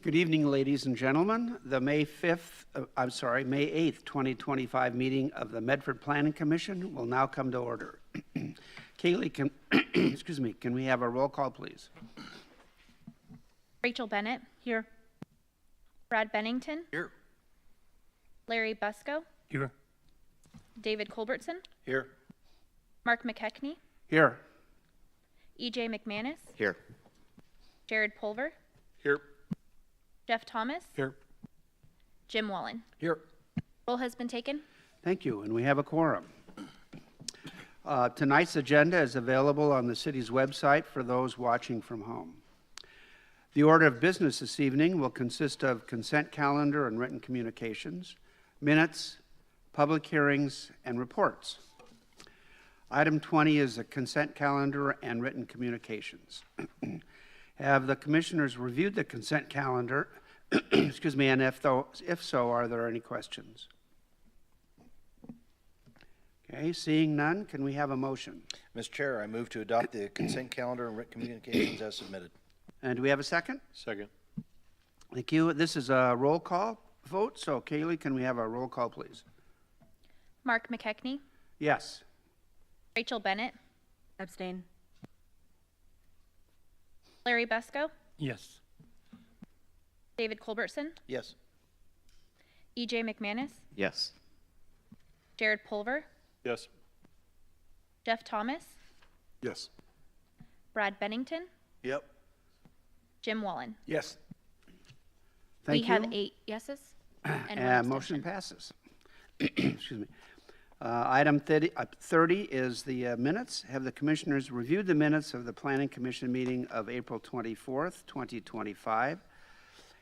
Good evening, ladies and gentlemen. The May 8th, 2025 meeting of the Medford Planning Commission will now come to order. Kaylee, can we have a roll call, please? Rachel Bennett. Here. Brad Bennington. Here. Larry Busco. Here. David Culbertson. Here. Mark McKechnie. Here. EJ McManus. Here. Jared Pulver. Here. Jeff Thomas. Here. Jim Wallen. Here. Roll has been taken. Thank you, and we have a quorum. Tonight's agenda is available on the city's website for those watching from home. The order of business this evening will consist of consent calendar and written communications, minutes, public hearings, and reports. Item 20 is a consent calendar and written communications. Have the commissioners reviewed the consent calendar? And if so, are there any questions? Okay, seeing none, can we have a motion? Mr. Chair, I move to adopt the consent calendar and written communications as submitted. And do we have a second? Second. Thank you. This is a roll call vote, so Kaylee, can we have a roll call, please? Mark McKechnie. Yes. Rachel Bennett. Abstain. Larry Busco. Yes. David Culbertson. Yes. EJ McManus. Yes. Jared Pulver. Yes. Jeff Thomas. Yes. Brad Bennington. Yep. Jim Wallen. Yes. Thank we you. have 8 yeses and 1 And motion abstention. passes. Excuse me. Item 30 is the minutes. Have the commissioners reviewed the minutes of the Planning Commission meeting of April 24th, 2025?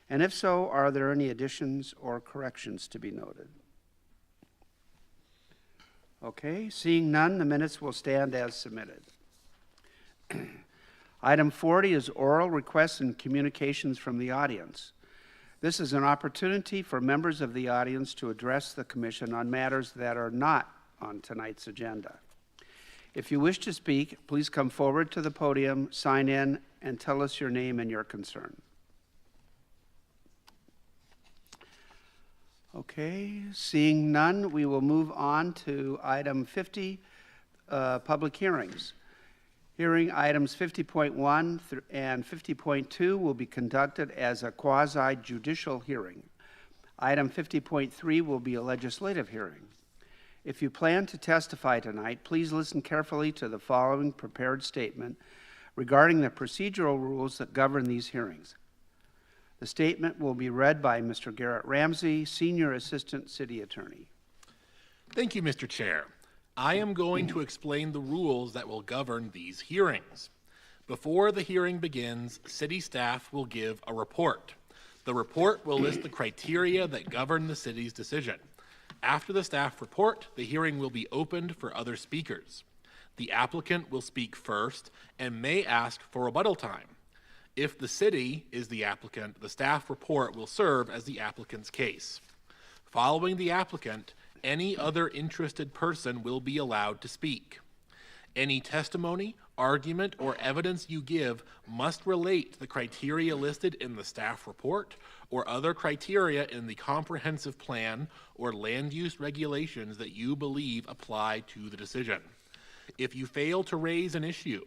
And if so, are there any additions or corrections to be noted? Okay, seeing none, the minutes will stand as submitted. Item 40 is oral requests and communications from the audience. This is an opportunity for members of the audience to address the commission on matters that are not on tonight's agenda. If you wish to speak, please come forward to the podium, sign in, and tell us your name and your concern. Okay, seeing none, we will move on to item 50, public hearings. Hearing items 50.1 and 50.2 will be conducted as a quasi-judicial hearing. Item 50.3 will be a legislative hearing. If you plan to testify tonight, please listen carefully to the following prepared statement regarding the procedural rules that govern these hearings. The statement will be read by Mr. Garrett Ramsey, Senior Assistant City Attorney. Thank you, Mr. Chair. I am going to explain the rules that will govern these hearings. Before the hearing begins, city staff will give a report. The report will list the criteria that govern the city's decision. After the staff report, the hearing will be opened for other speakers. The applicant will speak first and may ask for rebuttal time. If the city is the applicant, the staff report will serve as the applicant's case. Following the applicant, any other interested person will be allowed to speak. Any testimony, argument, or evidence you give must relate to the criteria listed in the staff report or other criteria in the comprehensive plan or land use regulations that you believe apply to the decision. If you fail to raise an issue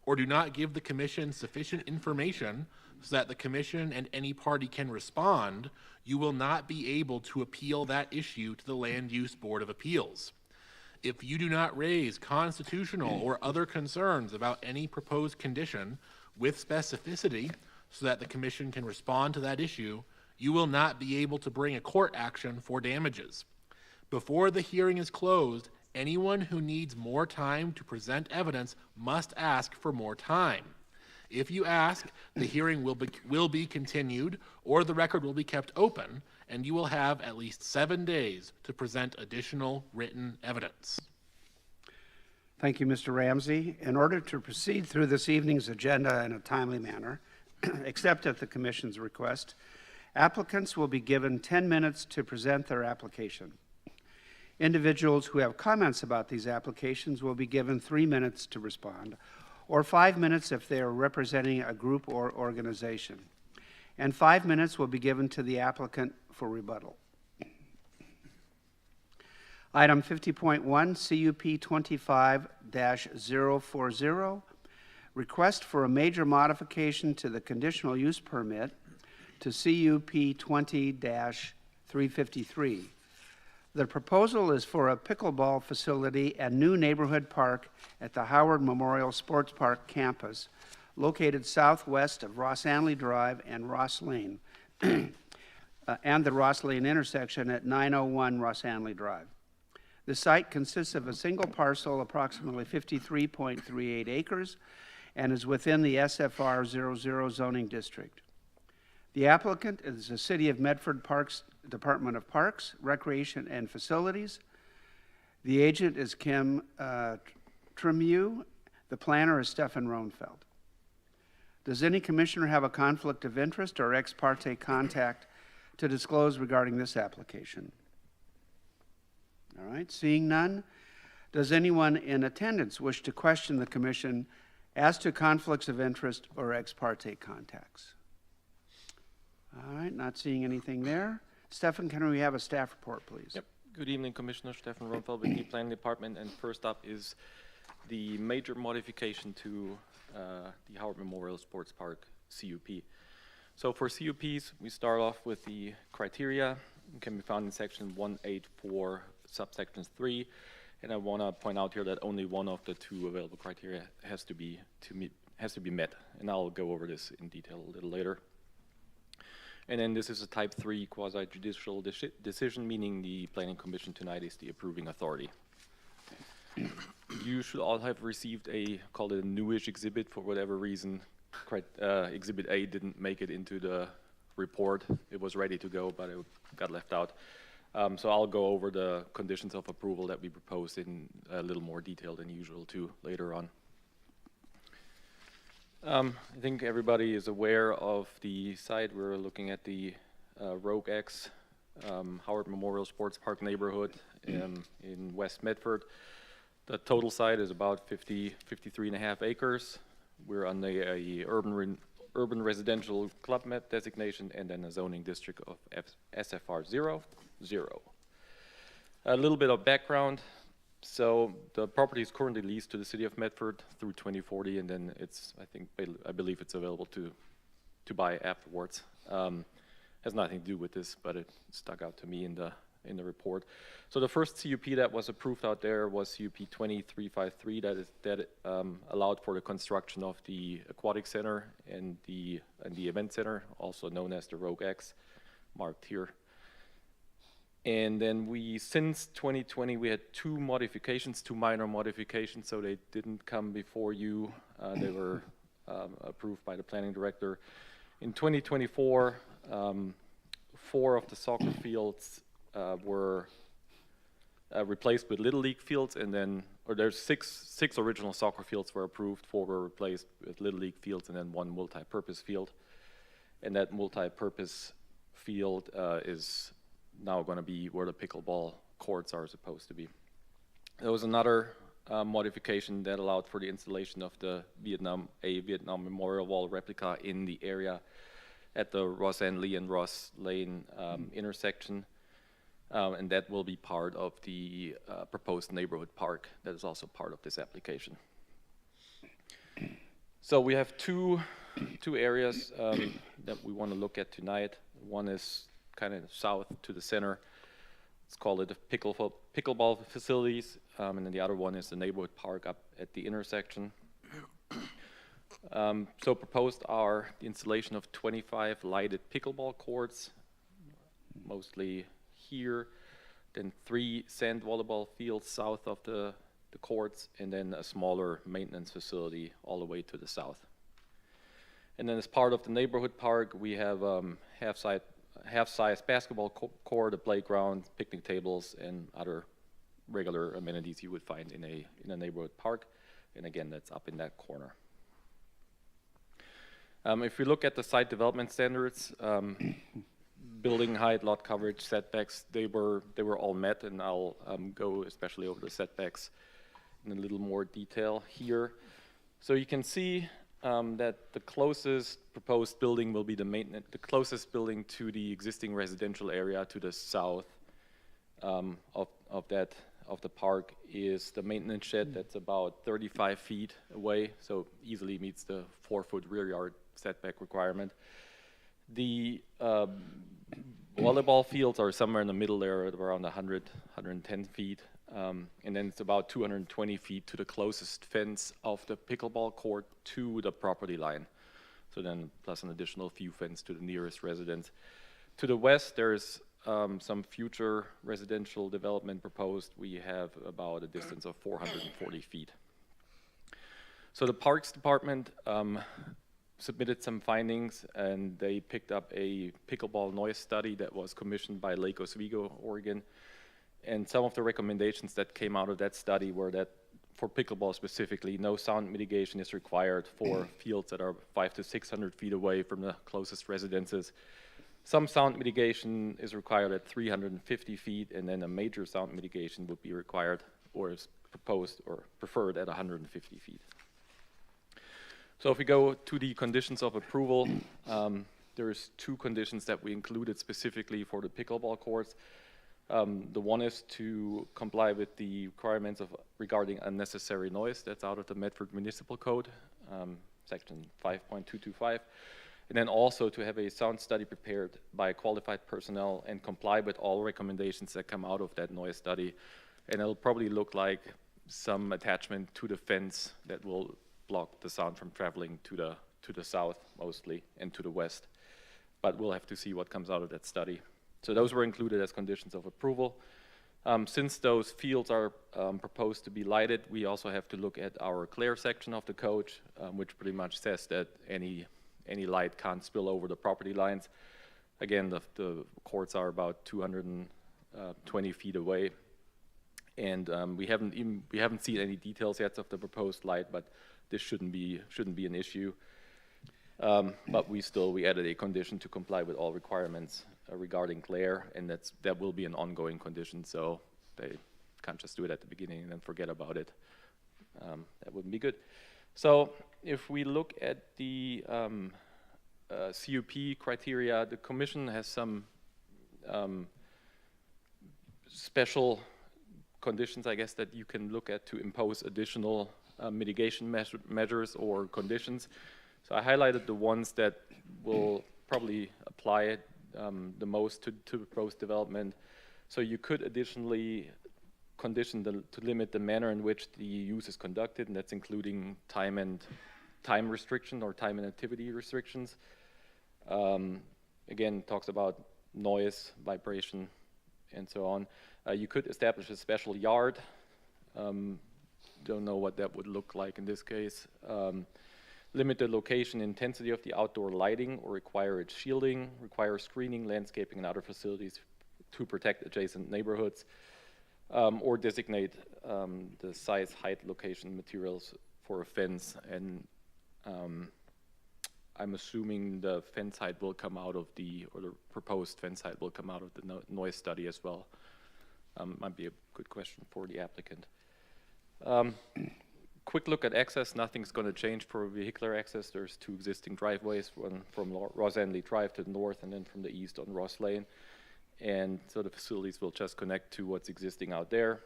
or do not give the commission sufficient information so that the commission and any party can respond, you will not be able to appeal that issue to the Land Use Board of Appeals. If you do not raise constitutional or other concerns about any proposed condition with specificity so that the commission can respond to that issue, you will not be able to bring a court action for damages. Before the hearing is closed, anyone who needs more time to present evidence must ask for more time. If you ask, the hearing will be continued or the record will be kept open, and you will have at least 7 days to present additional written evidence. Thank you, Mr. Ramsey. In order to proceed through this evening's agenda in a timely manner, except at the Commission's request, applicants will be given 10 minutes to present their application. Individuals who have comments about these applications will be given 3 minutes to respond, or 5 minutes if they are representing a group or organization. and 5 minutes will be given to the applicant for rebuttal. Item 50.1, CUP 25-040, request for a major modification to the conditional use permit to CUP 20-353. The proposal is for a pickleball facility and new neighborhood park at the Howard Memorial Sports Park campus, located southwest of Ross Anley Drive and Ross Lane, and the Ross Lane intersection at 901 Ross Anley Drive. The site consists of a single parcel, approximately 53.38 acres, and is within the SFR 00 zoning district. The applicant is the City of Medford Parks Department of Parks, Recreation, and Facilities. The agent is Kim Tremieux. The planner is Stefan Roenfeld. Does any commissioner have a conflict of interest or ex parte contact to disclose regarding this application? All right, seeing none, does anyone in attendance wish to question the commission as to conflicts of interest or ex parte contacts? All right, not seeing anything there. Stefan, can we have a staff report, please? Yep. Good evening, Commissioner. Stefan Roenfeld with the Planning Department. And first up is the major modification to the Howard Memorial Sports Park CUP. So for CUPs, we start off with the criteria. It can be found in section 184, subsections 3. And I want to point out here that only one of the two available criteria has to be met. And I'll go over this in detail a little later. And then this is a type 3 quasi-judicial decision, meaning the Planning Commission tonight is the approving authority. You should all have received call it a newish exhibit for whatever reason. Exhibit A didn't make it into the report. It was ready to go, but it got left out. So I'll go over the conditions of approval that we proposed in a little more detail than usual too later on. I think everybody is aware of the site. We're looking at the Rogue X Howard Memorial Sports Park neighborhood in West Medford. The total site is about 53.5 acres. We're on the urban residential club map designation and then a zoning district of SFR 00. A little bit of background. So the property is currently leased to the City of Medford through 2040, and then I believe it's available to buy afterwards. Has nothing to do with this, but it stuck out to me in the report. So the first CUP that was approved out there was CUP 2353 that allowed for the construction of the aquatic center and the event center, also known as the Rogue X, marked here. And then since 2020, we had two minor modifications, so they didn't come before you. They were approved by the planning director. In 2024, 4 of the soccer fields were replaced with Little League fields, and then, there's six original soccer fields were approved, 4 were replaced with Little League fields, and then 1 multi-purpose field. And that multi-purpose field is now going to be where the pickleball courts are supposed to be. There was another modification that allowed for the installation of the Vietnam Memorial Wall replica in the area at the Ross Anley and Ross Lane intersection. And that will be part of the proposed neighborhood park that is also part of this application. So we have two areas that we want to look at tonight. One is kind of south to the center. Let's call it the pickleball facilities, and then the other one is the neighborhood park up at the intersection. So proposed are the installation of 25 lighted pickleball courts, mostly here, then 3 sand volleyball fields south of the courts, and then a smaller maintenance facility all the way to the south. And then as part of the neighborhood park, we have half-size basketball court, a playground, picnic tables, and other regular amenities you would find in a neighborhood park. And again, that's up in that corner. If we look at the site development standards, building height, lot coverage, setbacks, they were all met, and I'll go especially over the setbacks in a little more detail here. So you can see that the closest proposed building will be the closest building to the existing residential area to the south of the park is the maintenance shed that's about 35 feet away, so easily meets the 4-foot rear yard setback requirement. The volleyball fields are somewhere in the middle there at around 100, 110 feet. And then it's about 220 feet to the closest fence of the pickleball court to the property line. So then plus an additional few fence to the nearest residence. To the west, there's some future residential development proposed. We have about a distance of 440 feet. So the Parks Department submitted some findings, and they picked up a pickleball noise study that was commissioned by Lake Oswego, Oregon. And some of the recommendations that came out of that study were that for pickleball specifically, no sound mitigation is required for fields that are 500 to 600 feet away from the closest residences. Some sound mitigation is required at 350 feet, and then a major sound mitigation would be required or is proposed or preferred at 150 feet. So if we go to the conditions of approval, there's 2 conditions that we included specifically for the pickleball courts. The one is to comply with the requirements regarding unnecessary noise. That's out of the Medford Municipal Code, section 5.225. And then also to have a sound study prepared by qualified personnel and comply with all recommendations that come out of that noise study. And it'll probably look like some attachment to the fence that will block the sound from traveling to the south mostly and to the west. But we'll have to see what comes out of that study. So those were included as conditions of approval. Since those fields are proposed to be lighted, we also have to look at our glare section of the code, which pretty much says that any light can't spill over the property lines. Again, the courts are about 220 feet away, and we haven't seen any details yet of the proposed light, but this shouldn't be an issue. But we added a condition to comply with all requirements regarding glare, and that will be an ongoing condition, so they can't just do it at the beginning and then forget about it. That wouldn't be good. So if we look at the CUP criteria, the Commission has some special conditions, I guess, that you can look at to impose additional mitigation measures or conditions. So I highlighted the ones that will probably apply the most to proposed development. So you could additionally condition to limit the manner in which the use is conducted, and that's including time restriction or time and activity restrictions. Again, talks about noise, vibration, and so on. You could establish a special yard. Don't know what that would look like in this case. Limit the location intensity of the outdoor lighting or require its shielding, require screening, landscaping, and other facilities to protect adjacent neighborhoods, or designate the size, height, location, materials for a fence. And I'm assuming the fence height will come out of the proposed fence height will come out of the noise study as well. Might be a good question for the applicant. Quick look at access. Nothing's going to change for vehicular access. There's 2 existing driveways, one from Rosanley Drive to the north and then from the east on Ross Lane. And so the facilities will just connect to what's existing out there.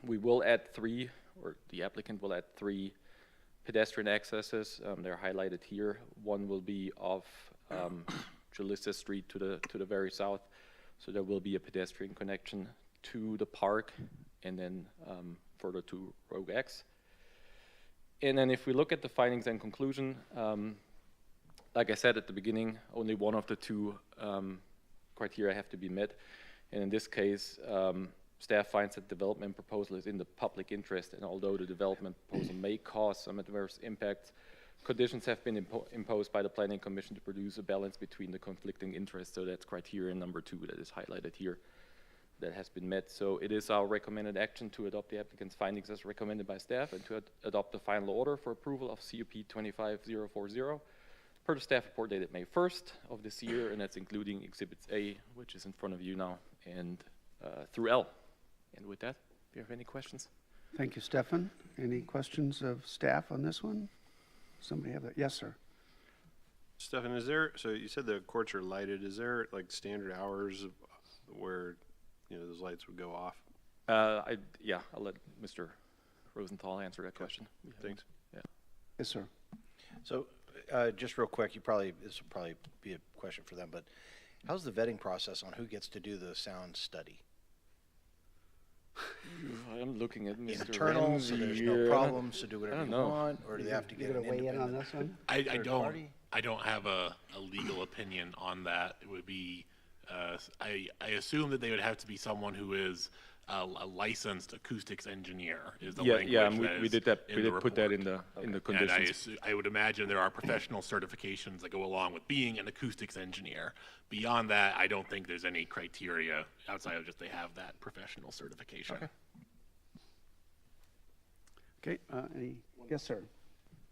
We will add 3, or the applicant will add 3 pedestrian accesses. They're highlighted here. One will be off Jalissa Street to the very south. So there will be a pedestrian connection to the park and then further to Rogue X. And then if we look at the findings and conclusion, like I said at the beginning, only one of the 2 criteria have to be met. And in this case, staff finds that development proposal is in the public interest, and although the development proposal may cause some adverse impacts, conditions have been imposed by the Planning Commission to produce a balance between the conflicting interests. So that's criteria number 2 that is highlighted here. That has been met. So it is our recommended action to adopt the applicant's findings as recommended by staff and to adopt the final order for approval of CUP 25040 per the staff report dated May 1st of this year, and that's including Exhibits A, which is in front of you now, and through L. And with that, do you have any questions? Thank you, Stefan. Any questions of staff on this one? somebody have that? Yes, sir. Stefan, is there, so you said the courts are lighted, is there like standard hours where, those lights would go off? Yeah, I'll let Mr. Rosenthal answer that question. Thanks. Yeah. Yes, sir. So, just real quick, this will probably be a question for them, but how's the vetting process on who gets to do the sound study? I'm looking at Mr. Internal, so there's no Ramsey. problems, so do whatever don't you know. want, or do they have to get You're an gonna weigh in on independent? this one? I don't have a legal opinion on that. It would be, I assume that they would have to be someone who is a licensed acoustics engineer is the language Yeah, that we is did that. in We the did put that report. in the And conditions. I would imagine there are professional certifications that go along with being an acoustics engineer. Beyond that, I don't think there's any criteria outside of just they have that professional certification. Okay, yes, sir.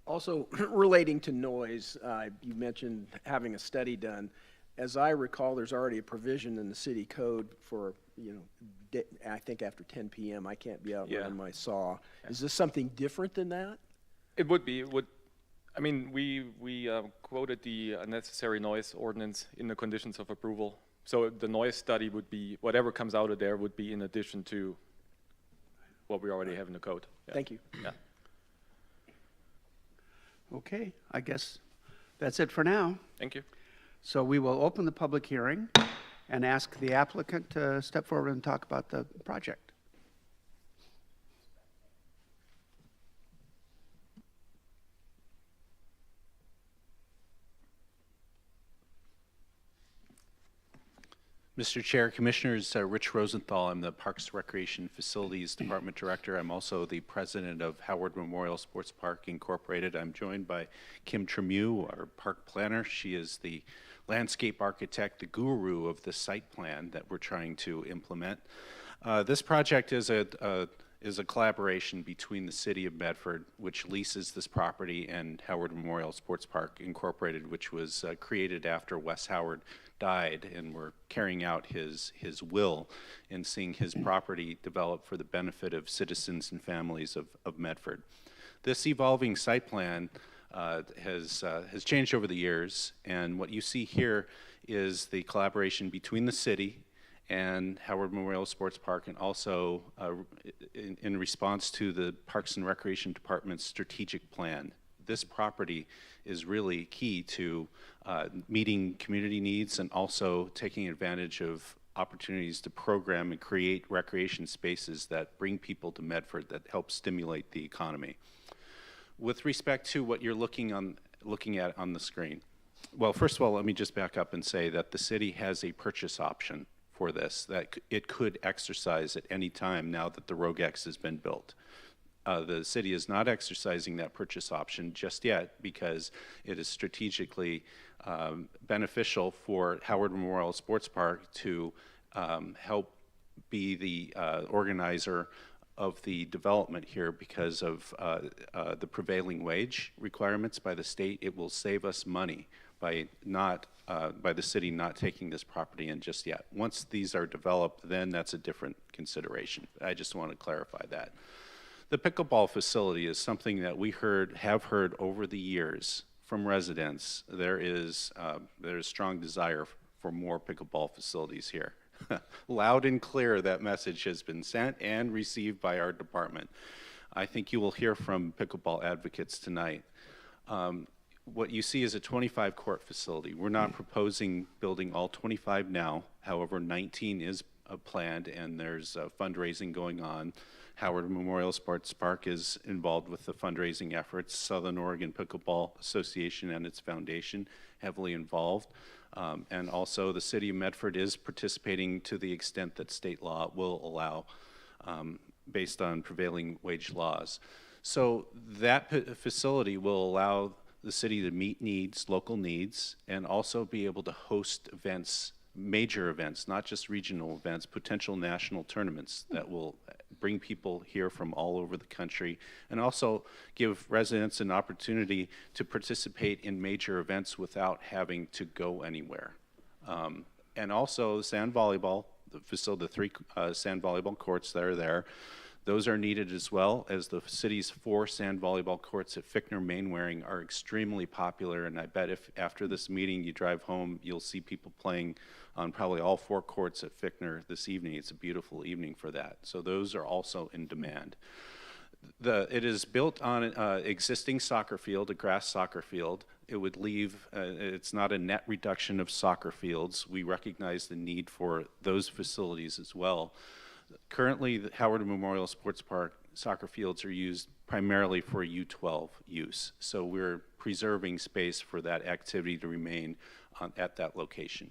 Also, relating to noise, you mentioned having a study done. As I recall, there's already a provision in the city code for, I think after 10 p.m., I can't be out Yeah. running my saw. Is this something different than that? It would be. It would. I mean, we quoted the unnecessary noise ordinance in the conditions of approval. So the noise study would be, whatever comes out of there would be in addition to what we already have in the code. Yeah. Thank you. Yeah. Okay, I guess that's it for now. Thank you. So we will open the public hearing and ask the applicant to step forward and talk about the project. Mr. Chair, Commissioners, Rich Rosenthal. I'm the Parks Recreation Facilities Department Director. I'm also the president of Howard Memorial Sports Park Incorporated. I'm joined by Kim Tremieux, our park planner. She is the landscape architect, the guru of the site plan that we're trying to implement. This project is a collaboration between the City of Medford, which leases this property, and Howard Memorial Sports Park Incorporated, which was created after Wes Howard died, and we're carrying out his will and seeing his property develop for the benefit of citizens and families of Medford. This evolving site plan has changed over the years, and what you see here is the collaboration between the city and Howard Memorial Sports Park, and also in response to the Parks and Recreation Department's strategic plan. This property is really key to meeting community needs and also taking advantage of opportunities to program and create recreation spaces that bring people to Medford, that help stimulate the economy. With respect to what you're looking at on the screen, well, first of all, let me just back up and say that the city has a purchase option for this, that it could exercise at any time now that the Rogex has been built. The city is not exercising that purchase option just yet because it is strategically beneficial for Howard Memorial Sports Park to help be the organizer of the development here because of the prevailing wage requirements by the state. It will save us money by the city not taking this property in just yet. Once these are developed, then that's a different consideration. I just want to clarify that. The pickleball facility is something that we have heard over the years from residents. There's strong desire for more pickleball facilities here. Loud and clear, that message has been sent and received by our department. I think you will hear from pickleball advocates tonight. What you see is a 25-court facility. We're not proposing building all 25 now. However, 19 is planned, and there's fundraising going on. Howard Memorial Sports Park is involved with the fundraising efforts. Southern Oregon Pickleball Association and its foundation heavily involved. And also the city of Medford is participating to the extent that state law will allow based on prevailing wage laws. So that facility will allow the city to meet needs, local needs, and also be able to host events, major events, not just regional events, potential national tournaments that will bring people here from all over the country, and also give residents an opportunity to participate in major events without having to go anywhere. And also sand volleyball, the 3 sand volleyball courts that are there. Those are needed as well, as the city's 4 sand volleyball courts at Fickner Mainwaring are extremely popular, and I bet if after this meeting you drive home, you'll see people playing on probably all 4 courts at Fickner this evening. It's a beautiful evening for that. So those are also in demand. It is built on an existing soccer field, a grass soccer field. It would leave, it's not a net reduction of soccer fields. We recognize the need for those facilities as well. Currently, the Howard Memorial Sports Park soccer fields are used primarily for U12 use. So we're preserving space for that activity to remain at that location.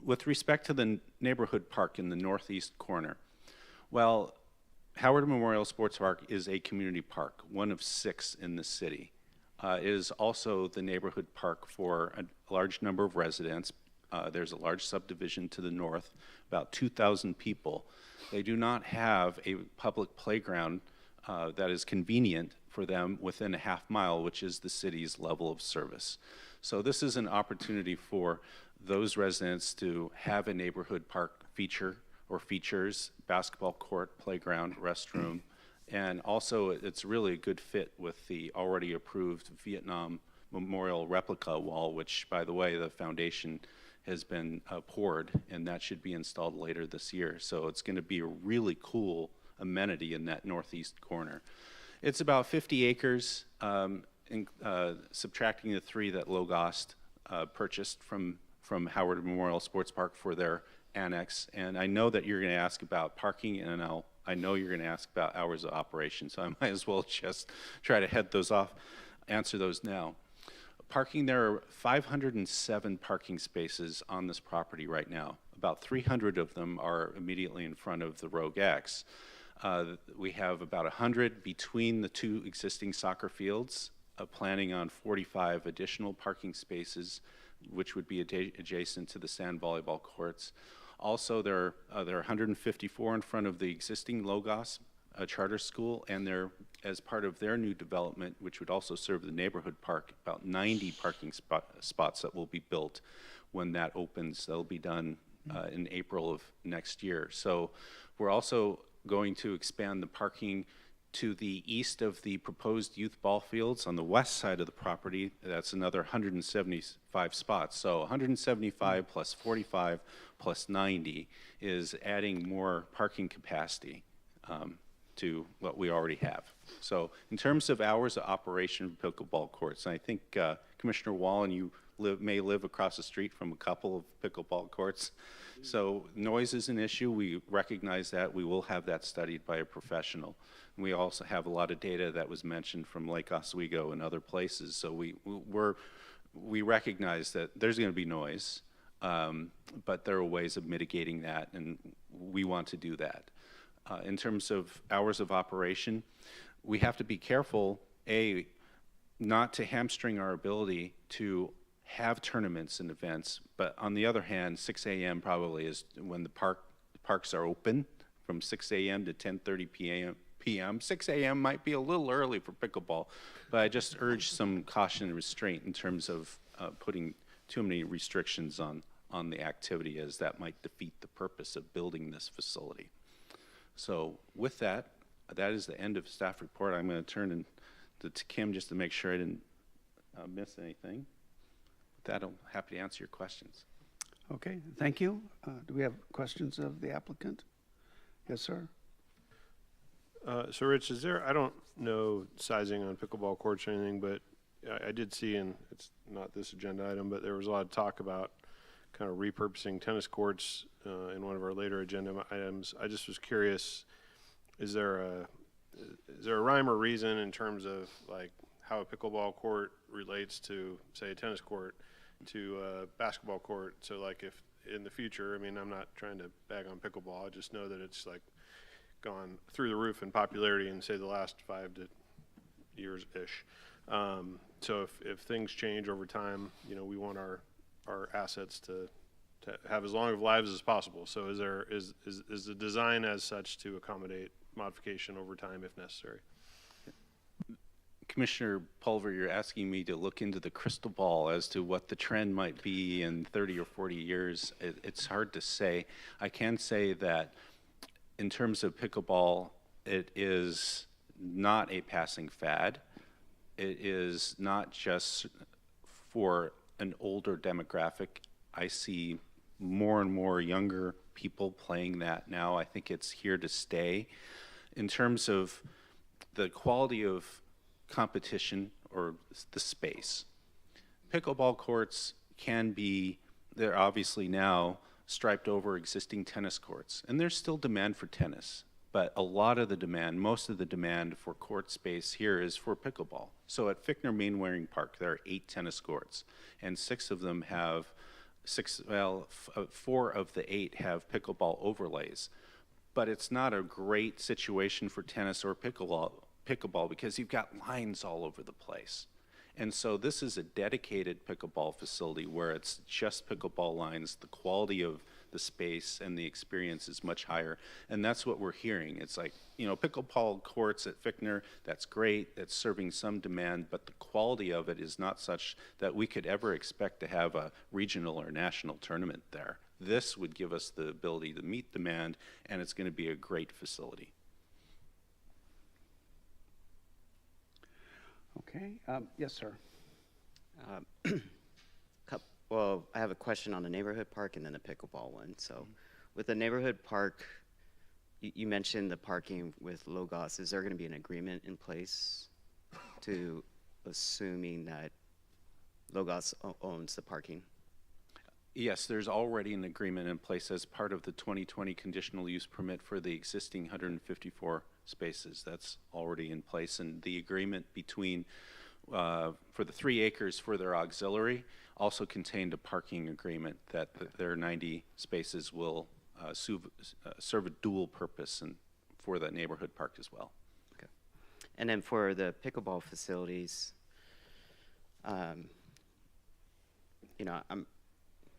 With respect to the neighborhood park in the northeast corner, well, Howard Memorial Sports Park is a community park, one of 6 in the city. It is also the neighborhood park for a large number of residents. There's a large subdivision to the north, about 2,000 people. They do not have a public playground that is convenient for them within a half mile, which is the city's level of service. So this is an opportunity for those residents to have a neighborhood park feature or features, basketball court, playground, restroom, and also it's really a good fit with the already approved Vietnam Memorial replica wall, which, by the way, the foundation has been poured, and that should be installed later this year. So it's going to be a really cool amenity in that northeast corner. It's about 50 acres, subtracting the 3 that Logost purchased from Howard Memorial Sports Park for their annex. And I know that you're going to ask about parking, and I know you're going to ask about hours of operation, so I might as well just try to head those off, answer those now. Parking, there are 507 parking spaces on this property right now. About 300 of them are immediately in front of the Rogue X. We have about 100 between the 2 existing soccer fields, planning on 45 additional parking spaces, which would be adjacent to the sand volleyball courts. Also, there are 154 in front of the existing Logos charter school, and they're, as part of their new development, which would also serve the neighborhood park, about 90 parking spots that will be built when that opens. They'll be done in April of next year. So we're also going to expand the parking to the east of the proposed youth ball fields on the west side of the property. That's another 175 spots. So 175 plus 45 plus 90 is adding more parking capacity to what we already have. So in terms of hours of operation of pickleball courts, I think Commissioner Wallen, you may live across the street from a couple of pickleball courts. So noise is an issue. We recognize that. We will have that studied by a professional. And we also have a lot of data that was mentioned from Lake Oswego and other places. So we recognize that there's going to be noise, but there are ways of mitigating that, and we want to do that. In terms of hours of operation, we have to be careful, not to hamstring our ability to have tournaments and events, but on the other hand, 6 a.m. probably is when the parks are open, from 6 a.m. to 10:30 p.m. 6 a.m. might be a little early for pickleball, but I just urge some caution and restraint in terms of putting too many restrictions on the activity, as that might defeat the purpose of building this facility. So with that, that is the end of staff report. I'm going to turn to Kim just to make sure I didn't miss anything. With that, I'm happy to answer your questions. Okay, thank you. Do we have questions of the applicant? Yes, sir. So Rich, is there, I don't know sizing on pickleball courts or anything, but I did see, and it's not this agenda item, but there was a lot of talk about kind of repurposing tennis courts in one of our later agenda items. I just was curious, is there a rhyme or reason in terms of like how a pickleball court relates to, say, a tennis court, to a basketball court? So like if in the future, I mean, I'm not trying to bag on pickleball, I just know that it's like gone through the roof in popularity in, say, the last 5 years-ish. So if things change over time, you know, we want our assets to have as long of lives as possible. So is the design as such to accommodate modification over time if necessary? Commissioner Pulver, you're asking me to look into the crystal ball as to what the trend might be in 30 or 40 years. It's hard to say. I can say that in terms of pickleball It is not a passing fad. It is not just for an older demographic. I see more and more younger people playing that now. I think it's here to stay. In terms of the quality of competition or the space, pickleball courts can be, they're obviously now striped over existing tennis courts, and there's still demand for tennis. But a lot of the demand, most of the demand for court space here is for pickleball. So at Fickner Mainwaring Park, there are 8 tennis courts, and 6 of them have 4 of the 8 have pickleball overlays. But it's not a great situation for tennis or pickleball because you've got lines all over the place. And so this is a dedicated pickleball facility where it's just pickleball lines. The quality of the space and the experience is much higher. And that's what we're hearing. It's like, you know, pickleball courts at Fickner, that's great. That's serving some demand, but the quality of it is not such that we could ever expect to have a regional or national tournament there. This would give us the ability to meet demand, and it's going to be a great facility. Okay, yes, sir. Well, I have a question on the neighborhood park and then the pickleball one. So with the neighborhood park, you mentioned the parking with Logos. Is there going to be an agreement in place to assuming that Logos owns the parking? Yes, there's already an agreement in place as part of the 2020 conditional use permit for the existing 154 spaces. That's already in place, and the agreement between for the 3 acres for their auxiliary also contained a parking agreement that their 90 spaces will serve a dual purpose and for the neighborhood park as well. Okay. And then for the pickleball facilities, you know,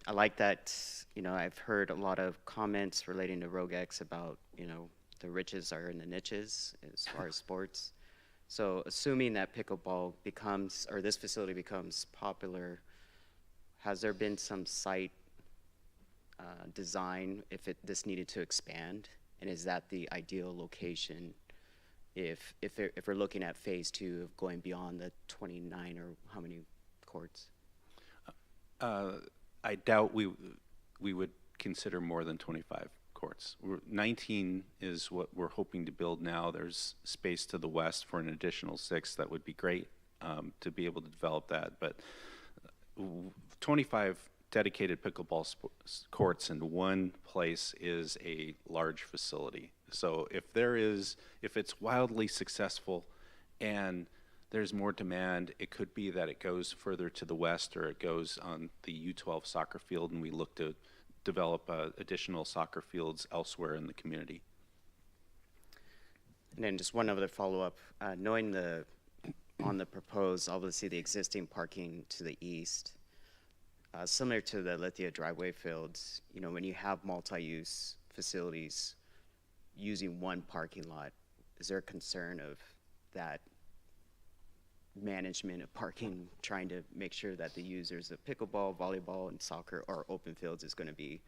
I like that, you know, I've heard a lot of comments relating to RoGEX about, you know, the riches are in the niches as far as sports. So assuming that pickleball becomes, or this facility becomes popular, has there been some site design if this needed to expand? And is that the ideal location if we're looking at phase 2 of going beyond the 29 or how many courts? I doubt we would consider more than 25 courts. 19 is what we're hoping to build now. There's space to the west for an additional 6. That would be great to be able to develop that. But 25 dedicated pickleball courts in one place is a large facility. So if it's wildly successful and there's more demand, it could be that it goes further to the west or it goes on the U12 soccer field and we look to develop additional soccer fields elsewhere in the community. And then just one other follow-up, knowing on the proposed, obviously the existing parking to the east, similar to the Lithia driveway fields, you know, when you have multi-use facilities using one parking lot, is there a concern of that management of parking, trying to make sure that the users of pickleball, volleyball, and soccer or open fields is going to be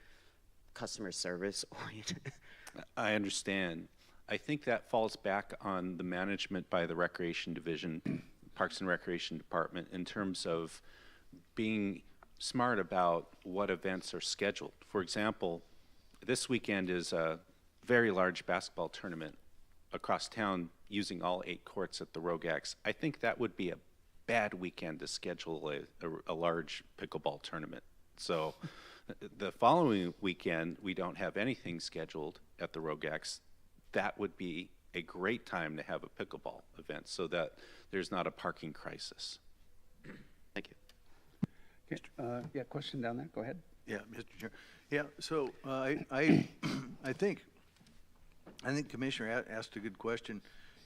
customer service oriented? I understand. I think that falls back on the management by the Recreation Division, Parks and Recreation Department, in terms of being smart about what events are scheduled. For example, this weekend is a very large basketball tournament across town using all 8 courts at the RoGEX. I think that would be a bad weekend to schedule a large pickleball tournament. So the following weekend, we don't have anything scheduled at the RoGEX. That would be a great time to have a pickleball event so that there's not a parking crisis. Thank you. Okay, yeah, question down there, go ahead. Yeah, Mr. Chair. Yeah, so I think Commissioner asked a good question.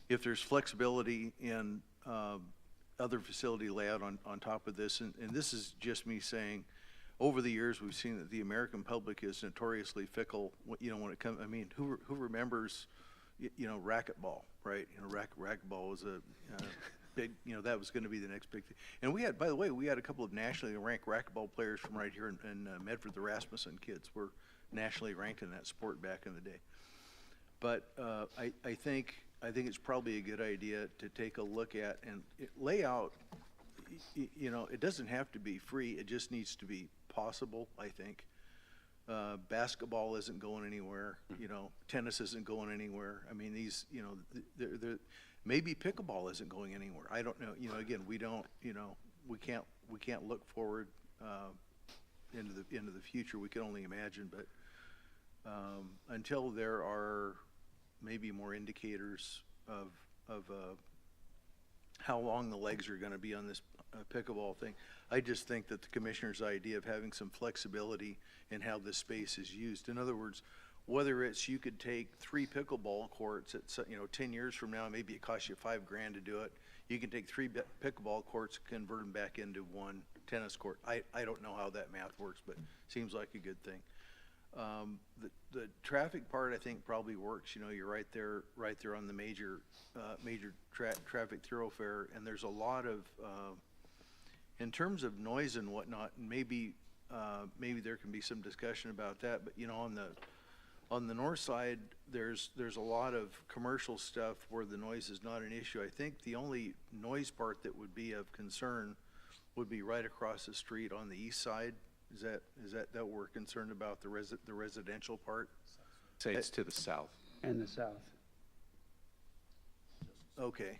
If there's flexibility in other facility layout on top of this, and this is just me saying, over the years we've seen that the American public is notoriously fickle. You know, when it comes, I mean, who remembers, you know, racquetball, right? You know, racquetball was a big, you know, that was going to be the next big thing. And we had, by the way, we had a couple of nationally ranked racquetball players from right here in Medford. The Rasmussen kids were nationally ranked in that sport back in the day. But I think it's probably a good idea to take a look at and lay out, you know, it doesn't have to be free, it just needs to be possible, I think. Basketball isn't going anywhere, you know, tennis isn't going anywhere. I mean, these, you know, maybe pickleball isn't going anywhere. I don't know, you know, again, we don't, you know, we can't look forward into the future. We can only imagine, but until there are maybe more indicators of how long the legs are going to be on this pickleball thing. I just think that the commissioner's idea of having some flexibility in how this space is used. In other words, whether it's you could take 3 pickleball courts at, you know, 10 years from now, maybe it costs you $5,000 to do it. You can take 3 pickleball courts, convert them back into 1 tennis court. I don't know how that math works, but seems like a good thing. The traffic part, I think, probably works. You know, you're right there on the major traffic thoroughfare, and there's a lot of, in terms of noise and whatnot, and maybe there can be some discussion about that. But you know, on the north side, there's a lot of commercial stuff where the noise is not an issue. I think the only noise part that would be of concern would be right across the street on the east side. Is that we're concerned about, the residential part? Say it's to the south. And the south. Okay.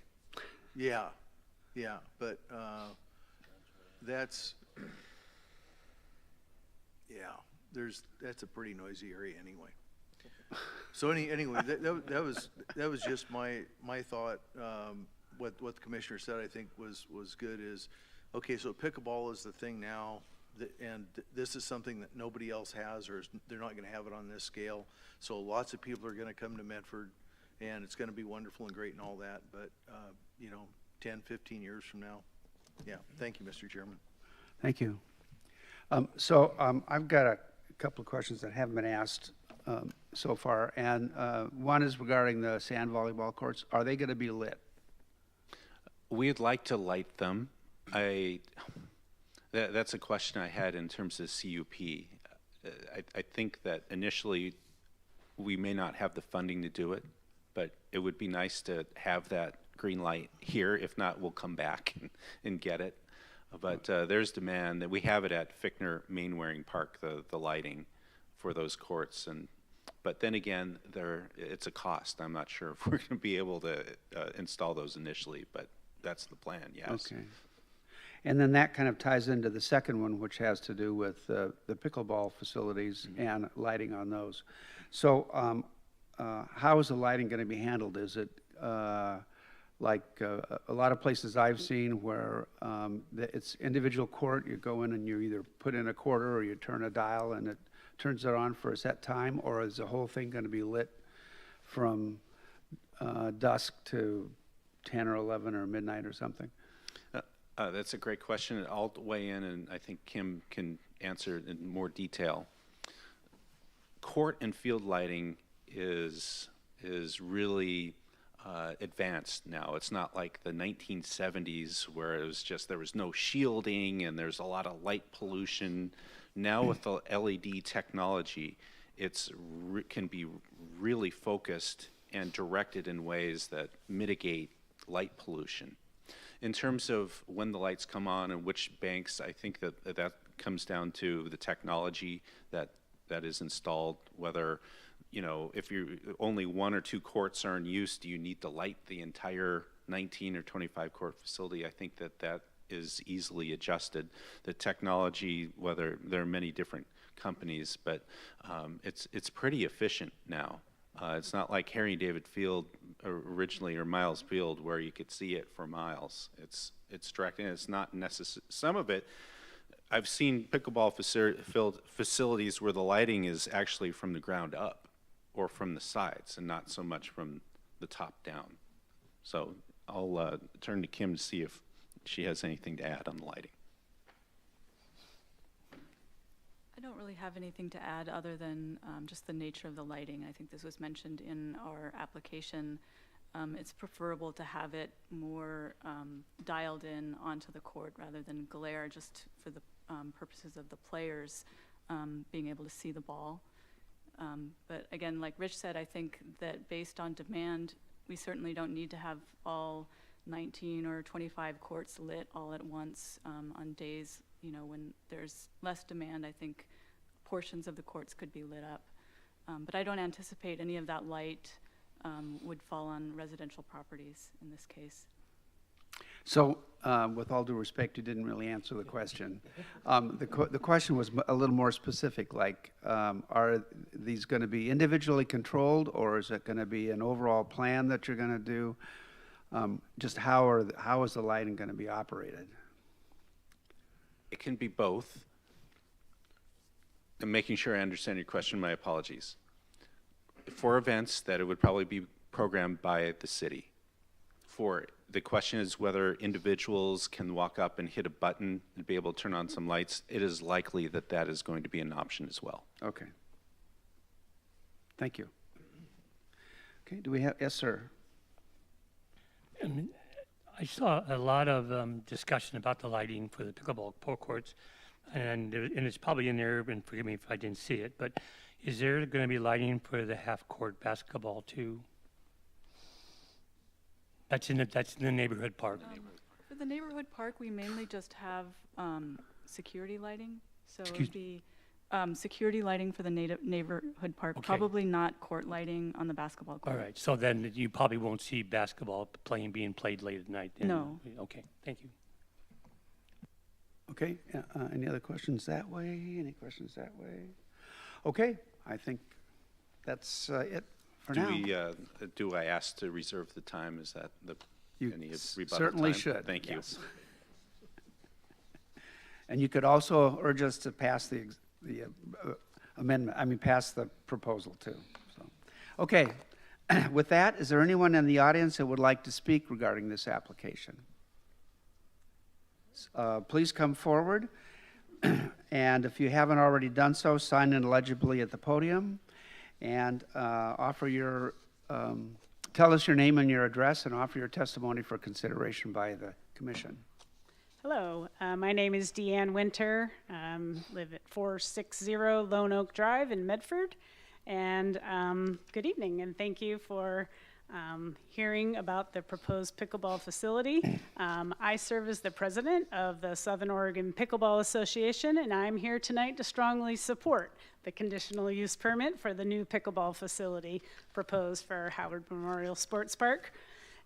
Yeah, but that's a pretty noisy area anyway. So anyway, that was just my thought. What the commissioner said, I think was good. Is okay. So pickleball is the thing now. And this is something that nobody else has, or they're not going to have it on this scale. So lots of people are going to come to Medford, and it's going to be wonderful and great and all that. But, you know, 10, 15 years from now. Yeah. Thank you, Mr. Chairman. Thank you. I've got a couple of questions that haven't been asked so far. And one is regarding the sand volleyball courts. Are they going to be lit? We'd like to light them. That's a question I had in terms of CUP. I think that initially we may not have the funding to do it, but it would be nice to have that green light here. If not, we'll come back and get it. But there's demand. That we have it at Fickner Mainwaring Park, the lighting for those courts. But then again, it's a cost. I'm not sure if we're going to be able to install those initially, but that's the plan, yes. Okay. And then that kind of ties into the second one, which has to do with the pickleball facilities and lighting on those. So how is the lighting going to be handled? Is it like a lot of places I've seen where it's individual court, you go in and you either put in a quarter or you turn a dial and it turns it on for a set time, or is the whole thing going to be lit from dusk to 10 or 11 or midnight or something? That's a great question. I'll weigh in, and I think Kim can answer it in more detail. Court and field lighting is really advanced now. It's not like the 1970s where it was just there was no shielding and there's a lot of light pollution. Now with the LED technology, can be really focused and directed in ways that mitigate light pollution. In terms of when the lights come on and which banks, I think that comes down to the technology that is installed. Whether, you know, if only 1 or 2 courts are in use, do you need to light the entire 19 or 25 court facility? I think that is easily adjusted. The technology, whether there are many different companies, but it's pretty efficient now. It's not like Harry David Field originally, or Miles Field, where you could see it for miles. It's direct, and it's not necessary. Some of it, I've seen pickleball facilities where the lighting is actually from the ground up or from the sides and not so much from the top down. So I'll turn to Kim to see if she has anything to add on the lighting. I don't really have anything to add other than just the nature of the lighting. I think this was mentioned in our application. It's preferable to have it more dialed in onto the court rather than glare, just for the purposes of the players being able to see the ball. But again, like Rich said, I think that based on demand, we certainly don't need to have all 19 or 25 courts lit all at once on days, when there's less demand. I think portions of the courts could be lit up. But I don't anticipate any of that light would fall on residential properties in this case. So, with all due respect, you didn't really answer the question. The question was a little more specific, like, are these going to be individually controlled, or is it going to be an overall plan that you're going to do? Just how is the lighting going to be operated? It can be both. I'm making sure I understand your question. My apologies. For events, that it would probably be programmed by the city. The question is whether individuals can walk up and hit a button and be able to turn on some lights. It is likely that that is going to be an option as well. Okay. Thank you. Okay, do we have, yes, sir? I saw a lot of discussion about the lighting for the pickleball courts, and it's probably in there, and forgive me if I didn't see it, but is there going to be lighting for the half-court basketball too? That's in the neighborhood park. For the neighborhood park, we mainly just have security lighting. So it Excuse- would be security lighting for the neighborhood park, Okay. probably not court lighting on the basketball court. All right, so then you probably won't see basketball being played late at night then? No. Okay, thank you. Okay, any other questions that way? Any questions that way? Okay, I think that's it for now. Do I ask to reserve the time? Is that You any rebuttal certainly time? should. Thank you. Yes. And you could also urge us to pass the amendment, pass the proposal too. So, okay, with that, is there anyone in the audience that would like to speak regarding this application? Please come forward, and if you haven't already done so, sign in legibly at the podium, and tell us your name and your address, and offer your testimony for consideration by the commission. Hello, my name is Deanne Winter. Live at 460 Lone Oak Drive in Medford. And good evening, and thank you for hearing about the proposed pickleball facility. I serve as the president of the Southern Oregon Pickleball Association, and I'm here tonight to strongly support the conditional use permit for the new pickleball facility proposed for Howard Memorial Sports Park.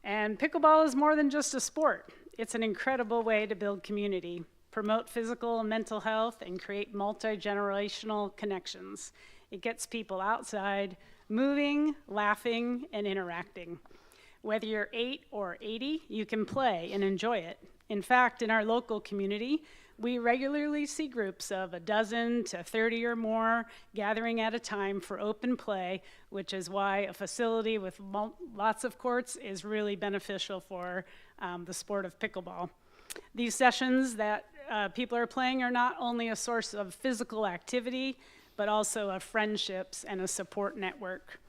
And pickleball is more than just a sport. It's an incredible way to build community, promote physical and mental health, and create multi-generational connections. It gets people outside, moving, laughing, and interacting. Whether you're 8 or 80, you can play and enjoy it. In fact, in our local community, we regularly see groups of 12 to 30 or more gathering at a time for open play, which is why a facility with lots of courts is really beneficial for the sport of pickleball. These sessions that people are playing are not only a source of physical activity, but also of friendships and a support network.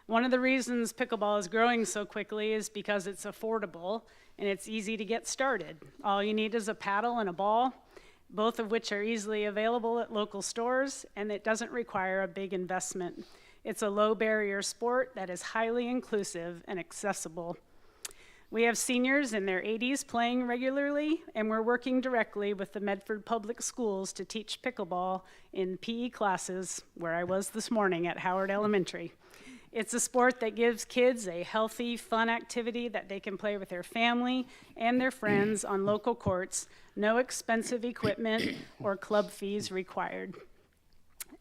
One of the reasons pickleball is growing so quickly is because it's affordable and it's easy to get started. All you need is a paddle and a ball, both of which are easily available at local stores, and it doesn't require a big investment. It's a low barrier sport that is highly inclusive and accessible. We have seniors in their 80s playing regularly, and we're working directly with the Medford Public Schools to teach pickleball in PE classes, where I was this morning at Howard Elementary. It's a sport that gives kids a healthy, fun activity that they can play with their family and their friends on local courts, no expensive equipment or club fees required.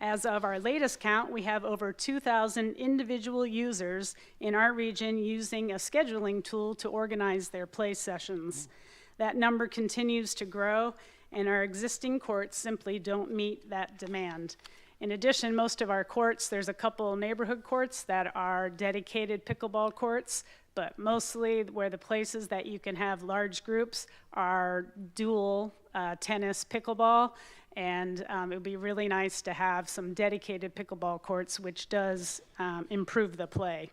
As of our latest count, we have over 2,000 individual users in our region using a scheduling tool to organize their play sessions. That number continues to grow, and our existing courts simply don't meet that demand. In addition, most of our courts, there's a couple neighborhood courts that are dedicated pickleball courts, but mostly where the places that you can have large groups are dual tennis pickleball. And it would be really nice to have some dedicated pickleball courts, which does improve the play.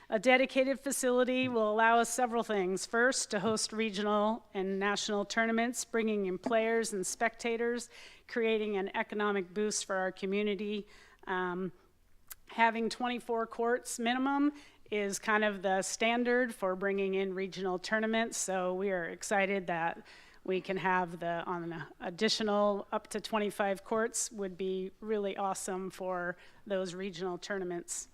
A dedicated facility will allow us several things. First, to host regional and national tournaments, bringing in players and spectators, creating an economic boost for our community. having 24 courts minimum is kind of the standard for bringing in regional tournaments. So we are excited that we can have on an additional up to 25 courts would be really awesome for those regional tournaments.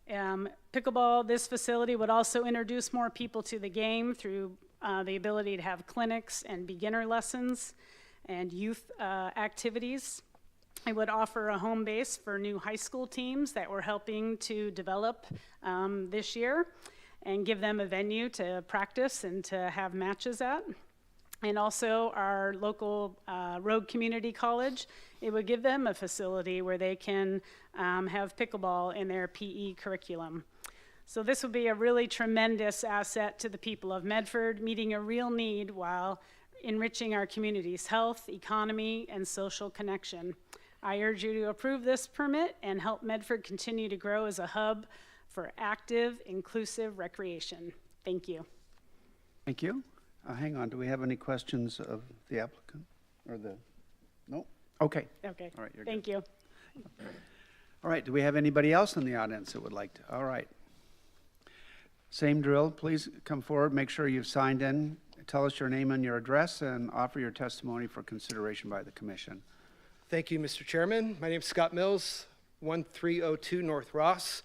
Pickleball, this facility would also introduce more people to the game through the ability to have clinics and beginner lessons and youth activities. It would offer a home base for new high school teams that we're helping to develop this year and give them a venue to practice and to have matches at. And also our local Rogue Community College, it would give them a facility where they can have pickleball in their PE curriculum. So this would be a really tremendous asset to the people of Medford, meeting a real need while enriching our community's health, economy, and social connection. I urge you to approve this permit and help Medford continue to grow as a hub for active, inclusive recreation. Thank you. Thank you. Hang on, do we have any questions of the applicant or the, no? Okay. Okay, All right, you're thank you. All right, do we have anybody else in the audience that would like to? All right. Same drill, please come forward, make sure you've signed in, tell us your name and your address, and offer your testimony for consideration by the commission. Thank you, Mr. Chairman. My name is Scott Mills, 1302 North Ross.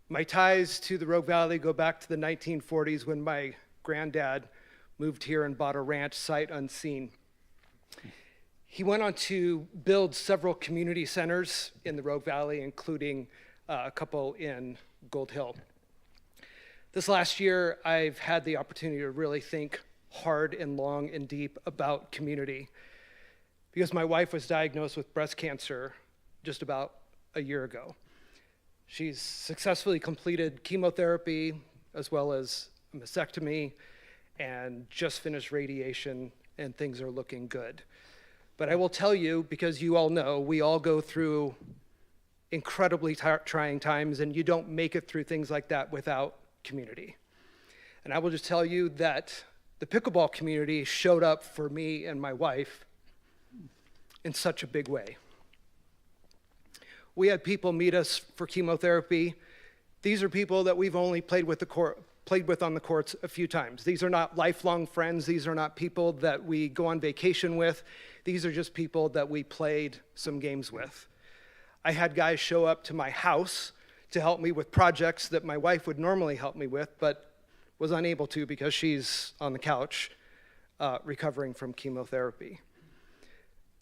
My ties to the Rogue Valley go back to the 1940s when my granddad moved here and bought a ranch sight unseen. He went on to build several community centers in the Rogue Valley, including a couple in Gold Hill. This last year, I've had the opportunity to really think hard and long and deep about community because my wife was diagnosed with breast cancer just about a year ago. She's successfully completed chemotherapy as well as a mastectomy and just finished radiation, and things are looking good. But I will tell you, because you all know, we all go through incredibly trying times, and you don't make it through things like that without community. And I will just tell you that the pickleball community showed up for me and my wife in such a big way. We had people meet us for chemotherapy. These are people that we've only played with on the courts a few times. These are not lifelong friends. These are not people that we go on vacation with. These are just people that we played some games with. I had guys show up to my house to help me with projects that my wife would normally help me with, but was unable to because she's on the couch recovering from chemotherapy.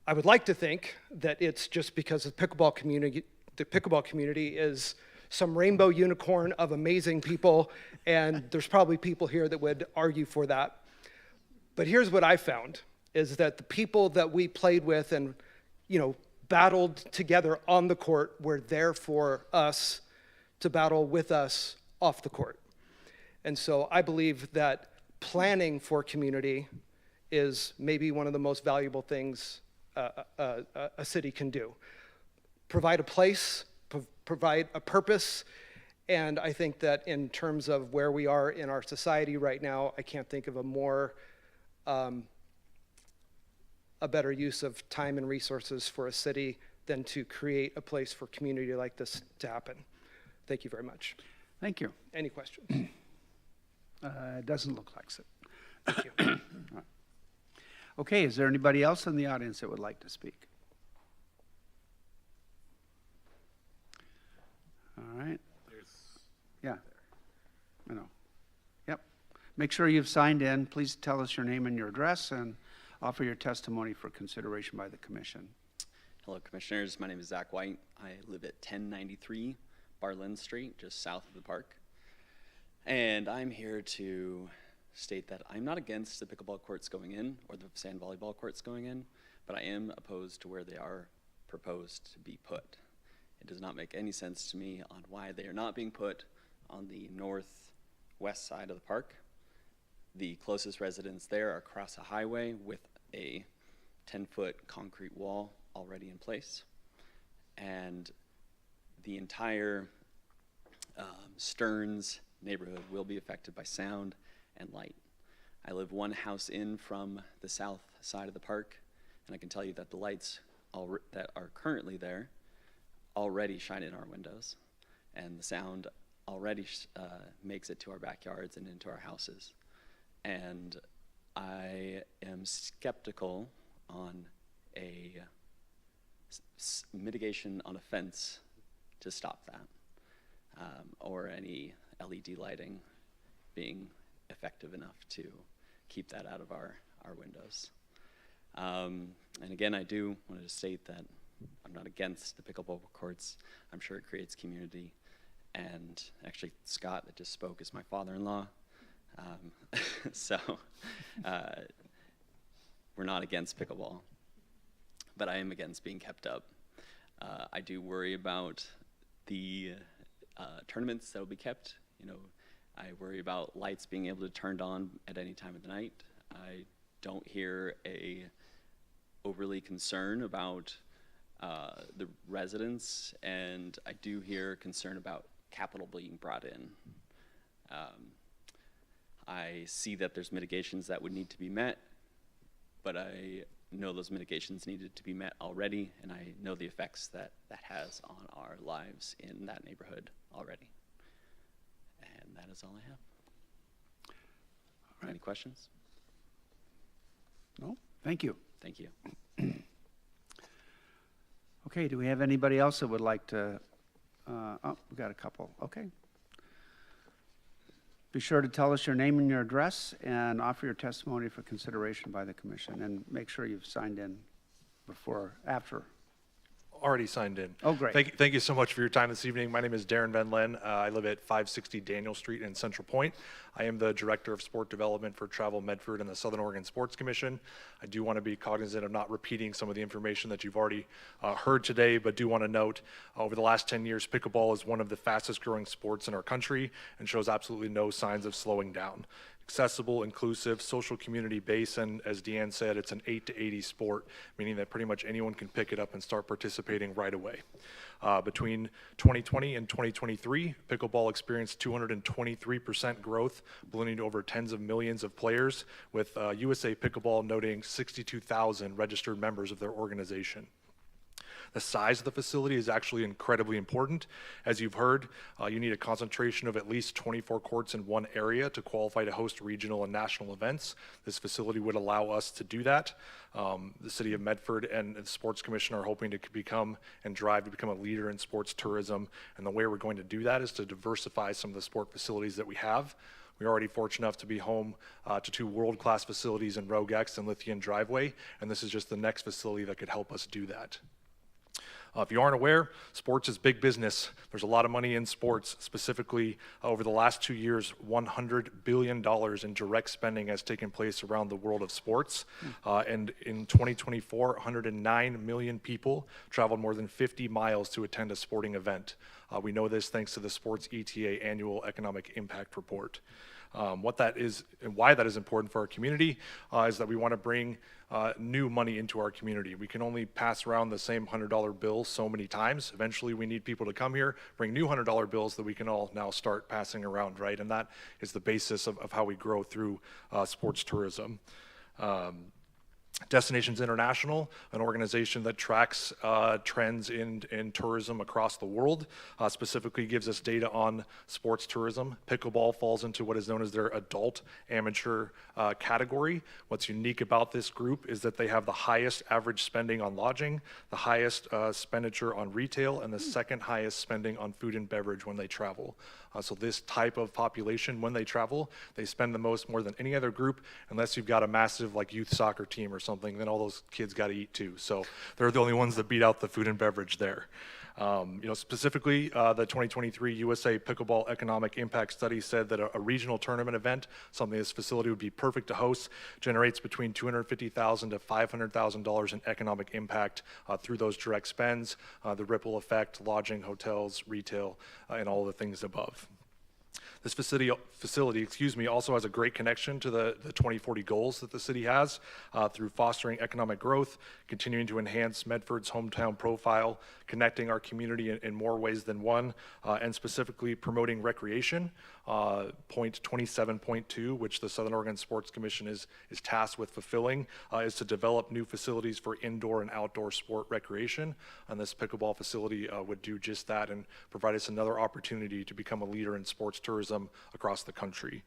I would like to think that it's just because the pickleball community is some rainbow unicorn of amazing people, and there's probably people here that would argue for that. But here's what I found, is that the people that we played with and, battled together on the court were there for us to battle with us off the court. And so I believe that planning for community is maybe one of the most valuable things a city can do. Provide a place, provide a purpose, and I think that in terms of where we are in our society right now, I can't think of a better use of time and resources for a city than to create a place for community like this to happen. Thank you very much. Thank you. Any questions? It doesn't look like it. Thank you. All right. Okay, is there anybody else in the audience that would like to speak? All right. Yeah, I know. Yep. Make sure you've signed in. Please tell us your name and your address and offer your testimony for consideration by the commission. Hello, Commissioners. My name is Zach White. I live at 1093 Barlin Street, just south of the park. And I'm here to state that I'm not against the pickleball courts going in or the sand volleyball courts going in, but I am opposed to where they are proposed to be put. It does not make any sense to me on why they are not being put on the northwest side of the park. The closest residents there are across a highway with a 10-foot concrete wall already in place. And the entire Stearns neighborhood will be affected by sound and light. I live one house in from the south side of the park, and I can tell you that the lights that are currently there already shine in our windows. and the sound already makes it to our backyards and into our houses. And I am skeptical on a mitigation on a fence to stop that, or any LED lighting being effective enough to keep that out of our windows. And again, I do want to state that I'm not against the pickleball courts. I'm sure it creates community. And actually, Scott that just spoke is my father-in-law. So we're not against pickleball, but I am against being kept up. I do worry about the tournaments that will be kept. You know, I worry about lights being able to turn on at any time of the night. I don't hear a overly concern about the residents, and I do hear concern about capital being brought in. I see that there's mitigations that would need to be met, but I know those mitigations needed to be met already, and I know the effects that that has on our lives in that neighborhood already. And that is all I have. Any questions? No? Thank you. Thank you. Okay, do we have anybody else that would like to, oh, we got a couple, okay. Be sure to tell us your name and your address and offer your testimony for consideration by the commission, and make sure you've signed in before, after. Already signed in. Oh, great. Thank you so much for your time this evening. My name is Darren Van Len. I live at 560 Daniel Street in Central Point. I am the Director of Sport Development for Travel Medford and the Southern Oregon Sports Commission. I do want to be cognizant of not repeating some of the information that you've already heard today, but do want to note over the last 10 years, pickleball is one of the fastest growing sports in our country and shows absolutely no signs of slowing down. Accessible, inclusive, social community based, and as Deanne said, it's an 8 to 80 sport, meaning that pretty much anyone can pick it up and start participating right away. Between 2020 and 2023, pickleball experienced 223% growth, ballooning to over tens of millions of players, with USA Pickleball noting 62,000 registered members of their organization. The size of the facility is actually incredibly important. As you've heard, you need a concentration of at least 24 courts in one area to qualify to host regional and national events. This facility would allow us to do that. The City of Medford and the Sports Commission are hoping to become and drive to become a leader in sports tourism. And the way we're going to do that is to diversify some of the sport facilities that we have. We're already fortunate enough to be home to two world-class facilities in Rogex and Lithian Driveway, and this is just the next facility that could help us do that. If you aren't aware, sports is big business. There's a lot of money in sports. Specifically, over the last 2 years, $100 billion in direct spending has taken place around the world of sports. And in 2024, 109 million people traveled more than 50 miles to attend a sporting event. We know this thanks to the Sports ETA Annual Economic Impact Report. What that is and why that is important for our community is that we want to bring new money into our community. We can only pass around the same $100 bill so many times. Eventually, we need people to come here, bring new $100 bills that we can all now start passing around, right? And that is the basis of how we grow through sports tourism. Destinations International, an organization that tracks trends in tourism across the world, specifically gives us data on sports tourism. Pickleball falls into what is known as their adult amateur category. What's unique about this group is that they have the highest average spending on lodging, the highest expenditure on retail, and the second highest spending on food and beverage when they travel. So this type of population, when they travel, they spend the most, more than any other group, unless you've got a massive like youth soccer team or something, then all those kids got to eat too. So they're the only ones that beat out the food and beverage there. Specifically, the 2023 USA Pickleball Economic Impact Study said that a regional tournament event, something this facility would be perfect to host, generates between $250,000 to $500,000 in economic impact through those direct spends, the ripple effect, lodging, hotels, retail, and all the things above. This facility, also has a great connection to the 2040 goals that the city has through fostering economic growth, continuing to enhance Medford's hometown profile, connecting our community in more ways than one, and specifically promoting recreation. Point 27.2, which the Southern Oregon Sports Commission is tasked with fulfilling, is to develop new facilities for indoor and outdoor sport recreation. And this pickleball facility would do just that and provide us another opportunity to become a leader in sports tourism across the country.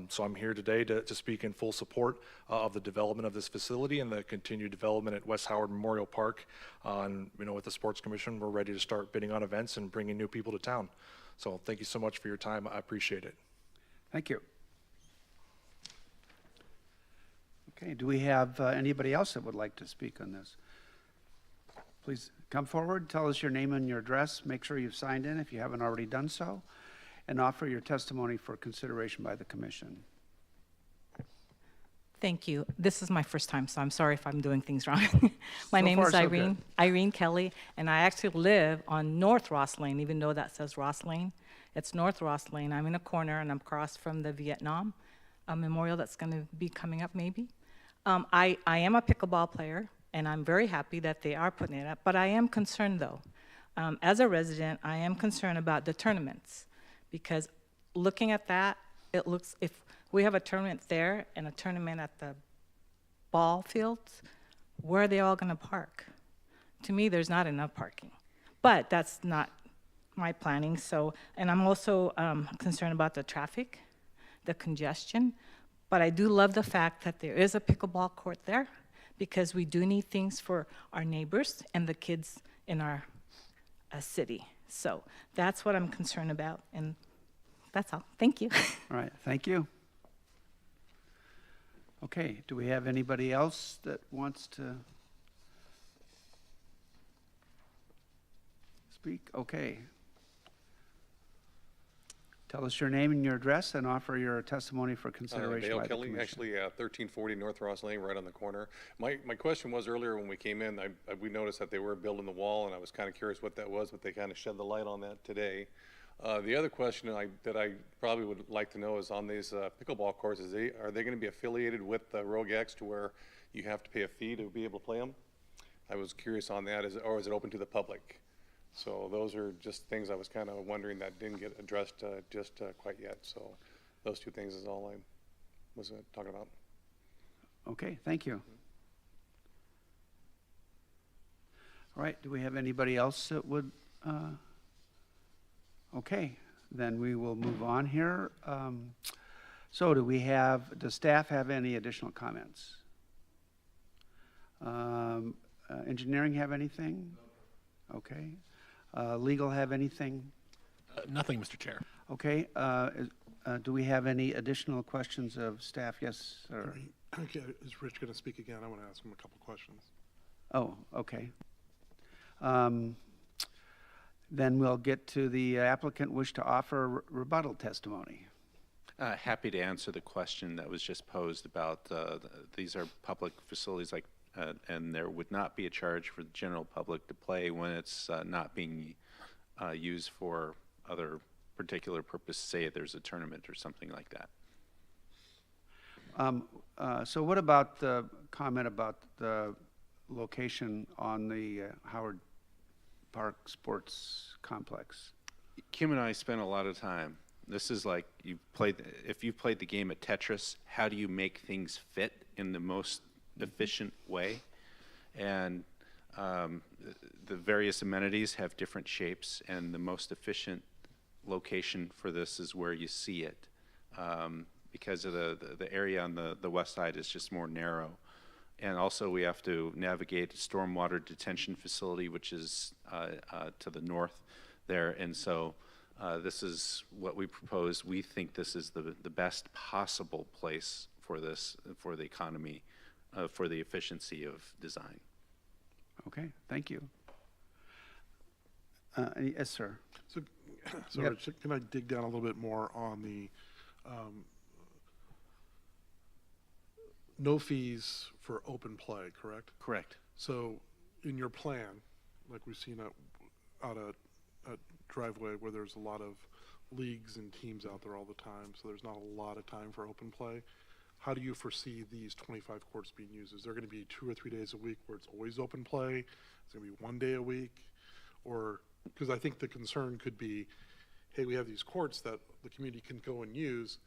So I'm here today to speak in full support of the development of this facility and the continued development at West Howard Memorial Park. And with the Sports Commission, we're ready to start bidding on events and bringing new people to town. So thank you so much for your time. I appreciate it. Thank you. Okay, do we have anybody else that would like to speak on this? Please come forward, tell us your name and your address, make sure you've signed in if you haven't already done so, and offer your testimony for consideration by the commission. Thank you. This is my first time, so I'm sorry if I'm doing things wrong. My name is Irene Kelly, and I actually live on North Ross Lane, even though that says Ross Lane. It's North Ross Lane. I'm in a corner, and I'm across from the Vietnam memorial that's going to be coming up maybe. I am a pickleball player, and I'm very happy that they are putting it up, but I am concerned, though. As a resident, I am concerned about the tournaments, because looking at that, it looks, if we have a tournament there and a tournament at the ball fields, where are they all going to park? To me, there's not enough parking. But that's not my planning, so, and I'm also concerned about the traffic, the congestion, but I do love the fact that there is a pickleball court there, because we do need things for our neighbors and the kids in our city. So that's what I'm concerned about, and that's all. Thank you. All right, thank you. Okay, do we have anybody else that wants to speak? Okay. Tell us your name and your address and offer your testimony for consideration Dale by the Kelly, commission. actually 1340 North Ross Lane, right on the corner. My question was earlier when we came in, we noticed that they were building the wall, and I was kind of curious what that was, but they kind of shed the light on that today. The other question that I probably would like to know is on these pickleball courts, are they going to be affiliated with Rogue-X to where you have to pay a fee to be able to play them? I was curious on that, or is it open to the public? So those are just things I was kind of wondering that didn't get addressed just quite yet. So those two things is all I was talking about. Okay, thank you. All right, do we have anybody else that would? Okay, then we will move on here. So does staff have any additional comments? Engineering have anything? Okay. Legal have anything? Nothing, Mr. Chair. Okay. Do we have any additional questions of staff? Yes, sir. Okay, is Rich going to speak again? I want to ask him a couple questions. Oh, okay. Then we'll get to the applicant wish to offer rebuttal testimony. Happy to answer the question that was just posed about these are public facilities and there would not be a charge for the general public to play when it's not being used for other particular purpose, say there's a tournament or something like that. So what about the comment about the location on the Howard Park Sports Complex? Kim and I spent a lot of time. This is like if you've played the game at Tetris, how do you make things fit in the most efficient way? And the various amenities have different shapes, and the most efficient location for this is where you see it, because of the area on the west side is just more narrow. And also we have to navigate a stormwater detention facility, which is to the north there. And so this is what we propose. We think this is the best possible place for this, for the economy, for the efficiency of design. Okay, thank you. Yes, sir. So Rich, can I dig down a little bit more on the no fees for open play, correct? Correct. So in your plan, like we've seen out a driveway where there's a lot of leagues and teams out there all the time, so there's not a lot of time for open play. How do you foresee these 25 courts being used? Is there going to be 2 or 3 days a week where it's always open play? Is it going to be 1 day a week? Or, because I think the concern could be, hey, we have these courts that the community can go and use,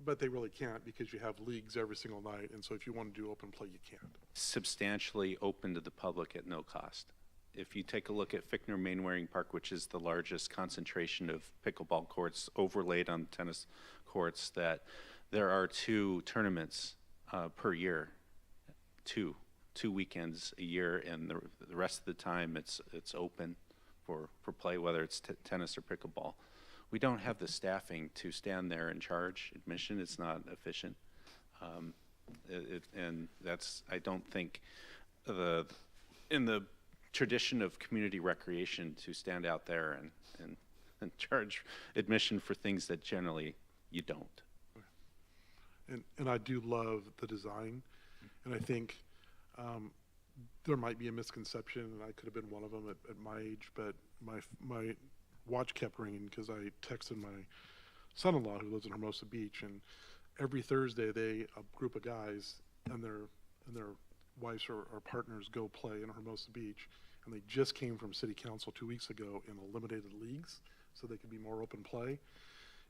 but they really can't because you have leagues every single night, and so if you want to do open play, you can't. Substantially open to the public at no cost. If you take a look at Fickner Mainwaring Park, which is the largest concentration of pickleball courts overlaid on tennis courts, that there are 2 tournaments per year, two weekends a year, and the rest of the time it's open for play, whether it's tennis or pickleball. We don't have the staffing to stand there and charge admission. It's not efficient. And that's, I don't think, in the tradition of community recreation, to stand out there and charge admission for things that generally you don't. And I do love the design, and I think there might be a misconception, and I could have been one of them at my age, but my watch kept ringing because I texted my son-in-law who lives in Hermosa Beach, and every Thursday a group of guys and their wives or partners go play in Hermosa Beach, and they just came from city council 2 weeks ago in eliminated leagues so they could be more open play.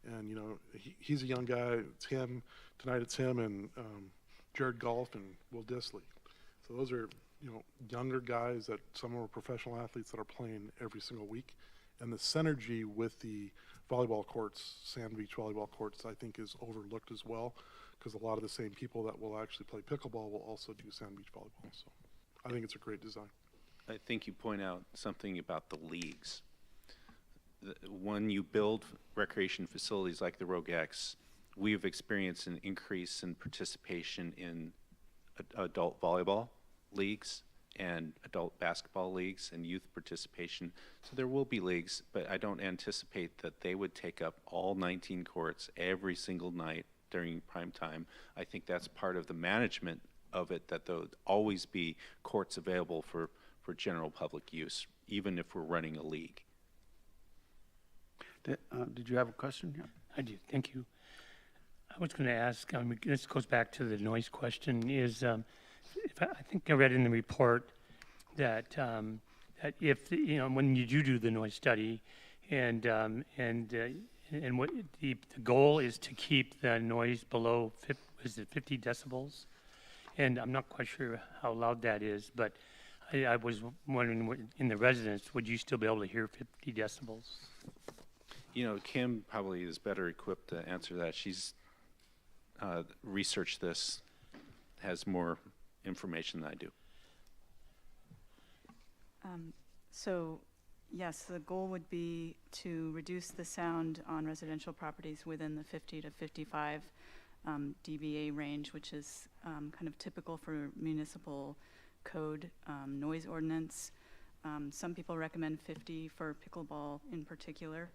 And you know, he's a young guy. It's him tonight. It's him and Jared Golf and Will Disley. So those are, you know, younger guys that some are professional athletes that are playing every single week. And the synergy with the volleyball courts, Sand Beach volleyball courts, I think is overlooked as well, because a lot of the same people that will actually play pickleball will also do Sand Beach volleyball. So I think it's a great design. I think you point out something about the leagues. When you build recreation facilities like the Rogue X, we've experienced an increase in participation in adult volleyball leagues and adult basketball leagues and youth participation. So there will be leagues, but I don't anticipate that they would take up all 19 courts every single night during prime time. I think that's part of the management of it, that there would always be courts available for general public use, even if we're running a league. Did you have a question? Yeah. I do, thank you. I was going to ask, this goes back to the noise question, is if I think I read in the report that that if, you know, when you do the noise study and what the goal is to keep the noise below 50 decibels, and I'm not quite sure how loud that is, but I was wondering, in the residence, would you still be able to hear 50 decibels? You know, Kim probably is better equipped to answer that. She's researched this, has more information than I do. So, yes, the goal would be to reduce the sound on residential properties within the 50 to 55 dBA range, which is kind of typical for municipal code noise ordinance. Some people recommend 50 for pickleball in particular.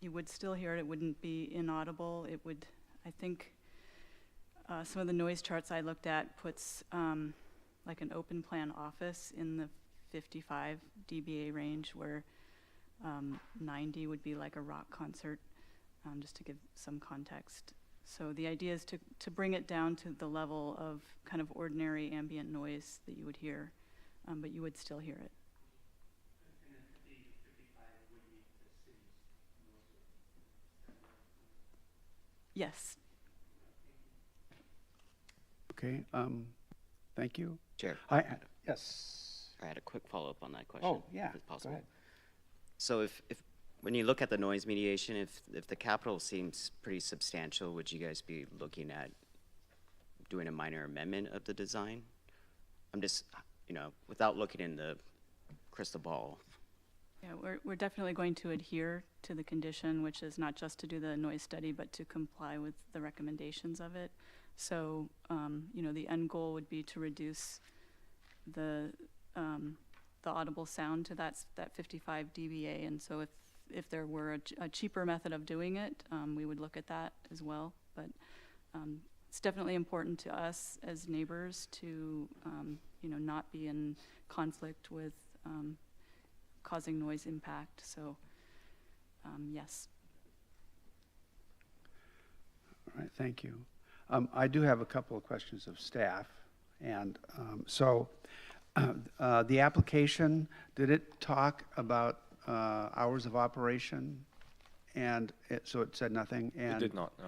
You would still hear it. It wouldn't be inaudible. It would, I think, some of the noise charts I looked at puts like an open plan office in the 55 dBA range, where 90 would be like a rock concert, just to give some context. So the idea is to bring it down to the level of kind of ordinary ambient noise that you would hear, but you would still hear it. Yes. Okay, thank you. Chair. Yes. I had a quick follow-up on that question. Oh, yeah, if go possible. ahead. So if when you look at the noise mediation, if the capital seems pretty substantial, would you guys be looking at doing a minor amendment of the design? I'm just, you know, without looking in the crystal ball. Yeah, we're definitely going to adhere to the condition, which is not just to do the noise study, but to comply with the recommendations of it. So, you know, the end goal would be to reduce the audible sound to that 55 dBA. And so if there were a cheaper method of doing it, we would look at that as well. But it's definitely important to us as neighbors to, you know, not be in conflict with causing noise impact. So yes. All right, thank you. I do have a couple of questions of staff. And the application, did it talk about hours of operation? And so it said nothing? It did not, no.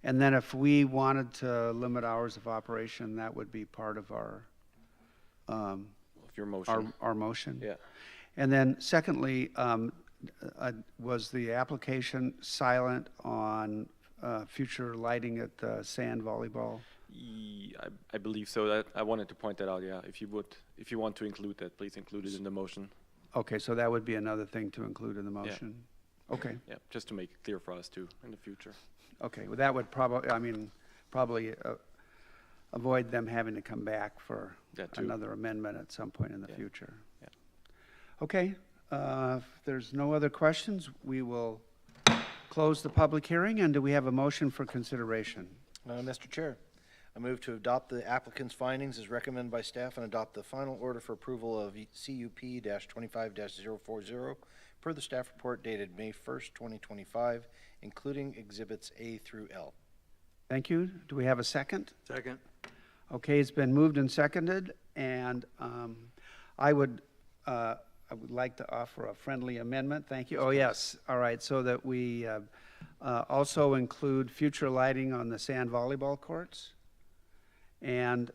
And then if we wanted to limit hours of operation, that would be part of our Of your motion. our motion? Yeah. And then secondly, was the application silent on future lighting at the sand volleyball? I believe so. That I wanted to point that out, yeah. If you want to include that, please include it in the motion. Okay, so that would be another thing to include in the motion? Okay. Yeah, just to make it clear for us too in the future. Okay, well, that would probably avoid them having to come back for That too. another amendment at some point in the future. Yeah. Okay, if there's no other questions, we will close the public hearing, and do we have a motion for consideration? Mr. Chair, I move to adopt the applicant's findings as recommended by staff and adopt the final order for approval of CUP-25-040 per the staff report dated May 1st, 2025, including exhibits A through L. Thank you. Do we have a second? Second. Okay, it's been moved and seconded, and I would like to offer a friendly amendment. Thank you. Oh, yes. All right, so that we also include future lighting on the sand volleyball courts. And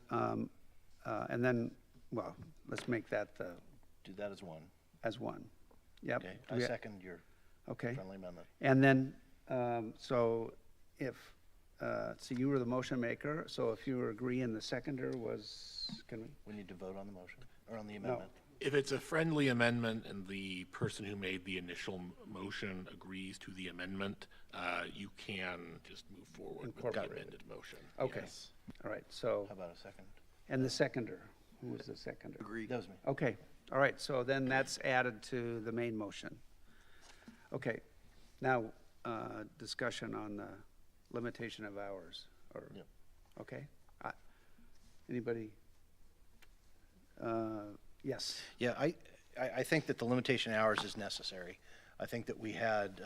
then, well, let's make that Do that as one. as one. Yep. Okay, Do I we- second your Okay. friendly amendment. And then, so if, so you were the motion maker, so if you agree and the seconder was, can we? We need to vote on the motion, or on the amendment. If it's a friendly amendment and the person who made the initial motion agrees to the amendment, you can just move forward with the Incorporate it. amended motion. Okay. Yes. All right, so, How about a second? and the seconder, who was the seconder? Agreed. That was me. Okay, all right, so then that's added to the main motion. Okay, now, discussion on the limitation of hours, or, Yep. okay? Anybody? Yes. Yeah, I think that the limitation of hours is necessary. I think that we had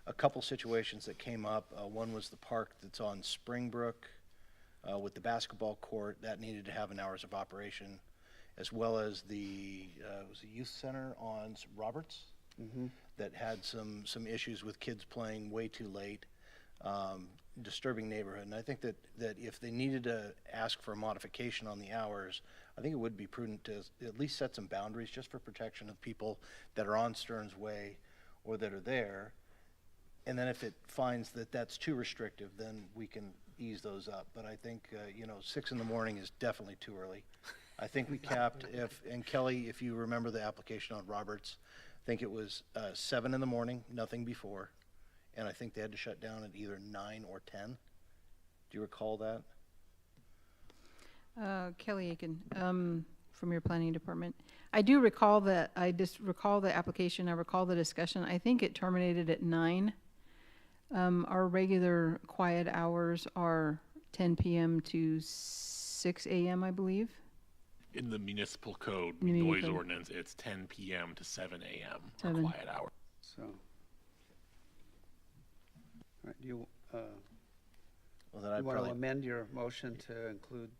a couple situations that came up. One was the park that's on Springbrook with the basketball court. That needed to have an hours of operation, as well as the, it was a youth center on Roberts that had some issues with kids playing way too late, disturbing neighborhood. And I think that if they needed to ask for a modification on the hours, I think it would be prudent to at least set some boundaries just for protection of people that are on Stearns Way or that are there. And then if it finds that that's too restrictive, then we can ease those up. But I think, 6 in the morning is definitely too early. I think we capped, and Kelly, if you remember the application on Roberts, I think it was 7 in the morning, nothing before. And I think they had to shut down at either 9 or 10. Do you recall that? Kelly Aiken, from your planning department. I do recall that, I just recall the application, I recall the discussion. I think it terminated at 9. Our regular quiet hours are 10 p.m. to 6 a.m., I believe. In the municipal code, In the noise code. ordinance, it's 10 p.m. to 7 a.m. for 7. quiet hour. So. All right, you, Well, then I'd you want to probably, amend your motion to include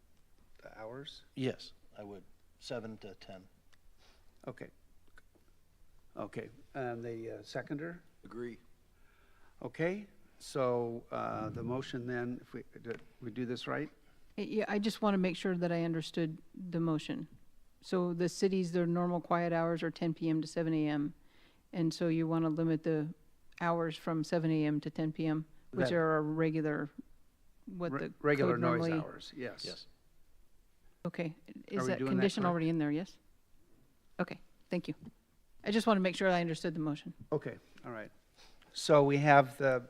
the hours? yes, I would. 7 to 10. Okay. Okay, and the seconder? Agree. Okay, so the motion then, if we do this right? Yeah, I just want to make sure that I understood the motion. So the cities, their normal quiet hours are 10 p.m. to 7 a.m. And so you want to limit the hours from 7 a.m. to 10 p.m., which That- are our regular, what the Regular code noise normally. hours, yes. Yes. Okay, Are is we that doing that condition correct? already in there, yes? Okay, thank you. I just want to make sure I understood the motion. Okay, all right. So we have the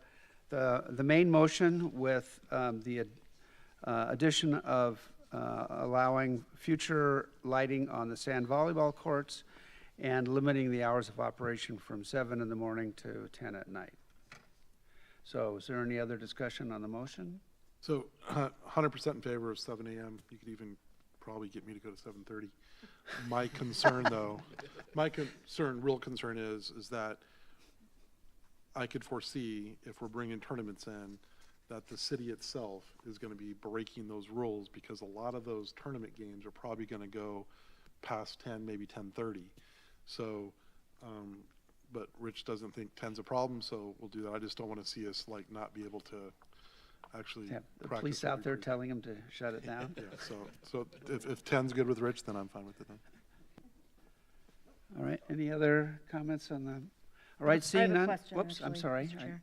main motion with the addition of allowing future lighting on the sand volleyball courts and limiting the hours of operation from 7 in the morning to 10 at night. So is there any other discussion on the motion? So 100% in favor of 7 a.m. You could even probably get me to go to 7:30. My concern, though, real concern is that I could foresee if we're bringing tournaments in, that the city itself is going to be breaking those rules because a lot of those tournament games are probably going to go past 10, maybe 10:30. So, but Rich doesn't think 10's a problem, so we'll do that. I just don't want to see us like not be able to actually Have the practice police what out we there preach. telling them to shut it down? Yeah, so if 10's good with Rich, then I'm fine with it then. All right, any other comments on the, all right, I seeing have a none? question, Whoops, I'm actually, sorry. Mr. Chair.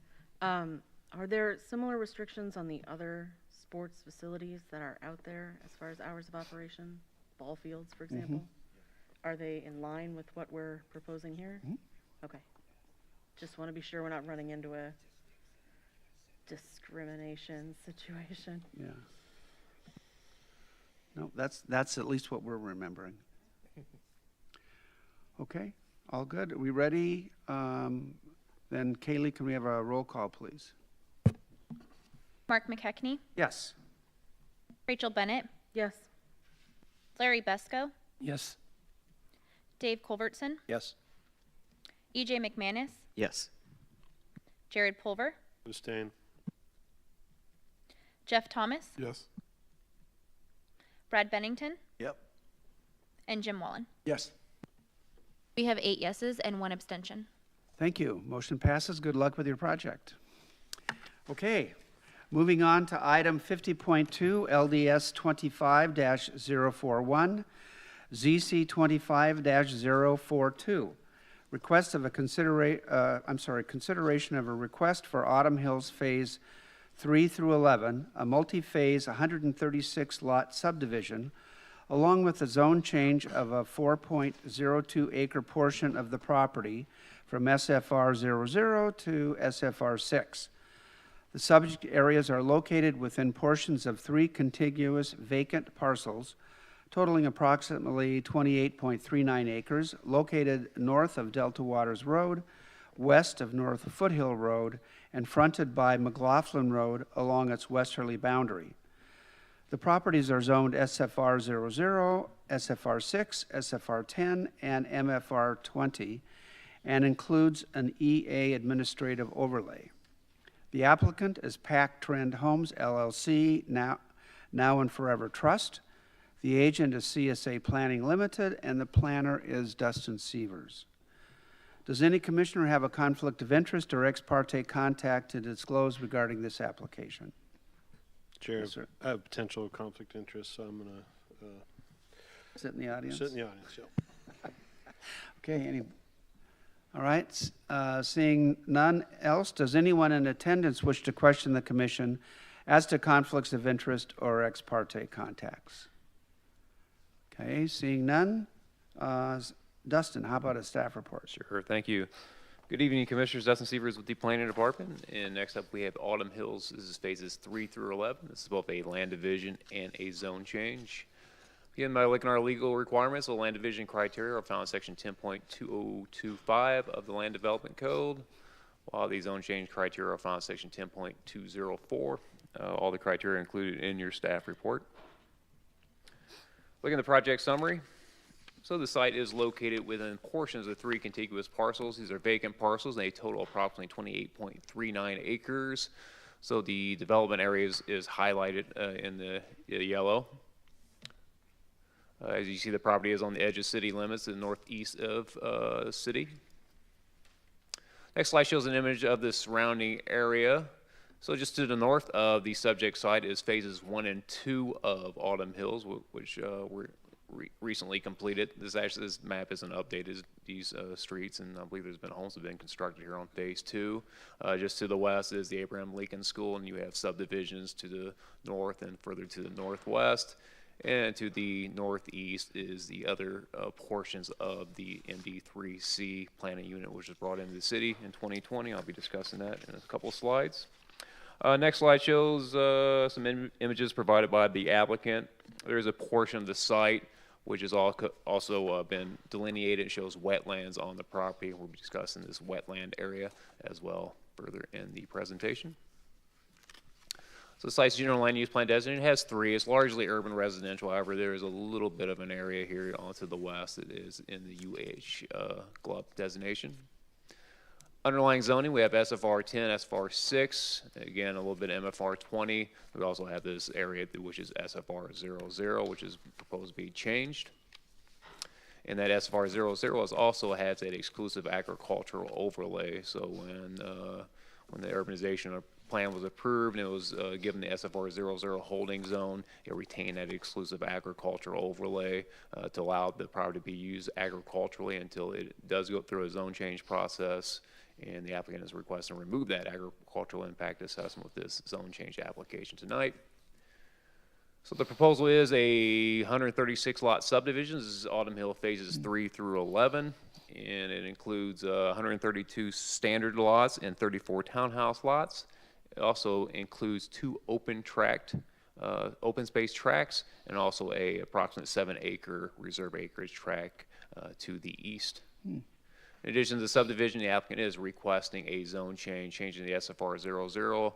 Are there similar restrictions on the other sports facilities that are out there as far as hours of operation? Ball fields, for example? Are they in line with what we're proposing here? Okay. Just want to be sure we're not running into a discrimination situation. Yeah. No, that's at least what we're remembering. Okay, all good. Are we ready? Then Kaylee, can we have a roll call, please? Mark McKechnie, Yes. Rachel Bennett, Yes. Larry Besco, Yes. Dave Culvertson, Yes. EJ McManus, Yes. Jared Pulver, Abstain. Jeff Thomas, Yes. Brad Bennington, Yep. and Jim Wallen. Yes. We have 8 yeses and 1 abstention. Thank you. Motion passes. Good luck with your project. Okay, moving on to item 50.2, LDS 25-041, ZC 25-042. Request of a consideration of a request for Autumn Hills Phase 3 through 11, a multi-phase 136 lot subdivision, along with a zone change of a 4.02 acre portion of the property from SFR 00 to SFR 6. The subject areas are located within portions of 3 contiguous vacant parcels totaling approximately 28.39 acres, located north of Delta Waters Road, west of North Foothill Road, and fronted by McLaughlin Road along its westerly boundary. The properties are zoned SFR 00, SFR 6, SFR 10, and MFR 20, and includes an EA administrative overlay. The applicant is Pac Trend Homes LLC, now and Forever Trust. The agent is CSA Planning Limited, and the planner is Dustin Sievers. Does any commissioner have a conflict of interest or ex parte contact to disclose regarding this application? Chair, Yes, sir. I have potential conflict of interest, so I'm going to Sit in the audience? sit in the audience, yeah. Okay, all right, seeing none else, does anyone in attendance wish to question the commission as to conflicts of interest or ex parte contacts? Okay, seeing none, Dustin, how about a staff report? Sure, thank you. Good evening, Commissioners. Dustin Sievers with the Planning Department. And next up, we have Autumn Hills. This is phases 3 through 11. This is both a land division and a zone change. Again, by looking at our legal requirements, the land division criteria are found in section 10.2025 of the Land Development Code, while the zone change criteria are found in section 10.204. All the criteria are included in your staff report. Looking at the project summary. So the site is located within portions of 3 contiguous parcels. These are vacant parcels, and they total approximately 28.39 acres. So the development area is highlighted in the yellow. As you see, the property is on the edge of city limits, to the northeast of the city. Next slide shows an image of the surrounding area. So just to the north of the subject site is phases 1 and 2 of Autumn Hills, which were recently completed. This map isn't updated, these streets, and I believe there's been homes that have been constructed here on phase 2. Just to the west is the Abraham Lincoln School, and you have subdivisions to the north and further to the northwest. And to the northeast is the other portions of the MD3C planning unit, which was brought into the city in 2020. I'll be discussing that in a couple of slides. Next slide shows some images provided by the applicant. There's a portion of the site which has also been delineated. It shows wetlands on the property. We'll be discussing this wetland area as well further in the presentation. So the site's general land use plan designated has 3. It's largely urban residential. However, there is a little bit of an area here on to the west that is in the UH GLUB designation. Underlying zoning, we have SFR 10, SFR 6, again, a little bit of MFR 20. We also have this area which is SFR 00, which is proposed to be changed. And that SFR 00 also has that exclusive agricultural overlay. So when the urbanization plan was approved and it was given the SFR 00 holding zone, it retained that exclusive agricultural overlay to allow the property to be used agriculturally until it does go through a zone change process. And the applicant is requesting to remove that agricultural impact assessment with this zone change application tonight. So the proposal is a 136 lot subdivision. This is Autumn Hill phases 3 through 11, and it includes 132 standard lots and 34 townhouse lots. It also includes 2 open space tracts, and also a approximate 7-acre reserve acreage tract to the east. In addition to the subdivision, the applicant is requesting a zone change, changing the SFR 00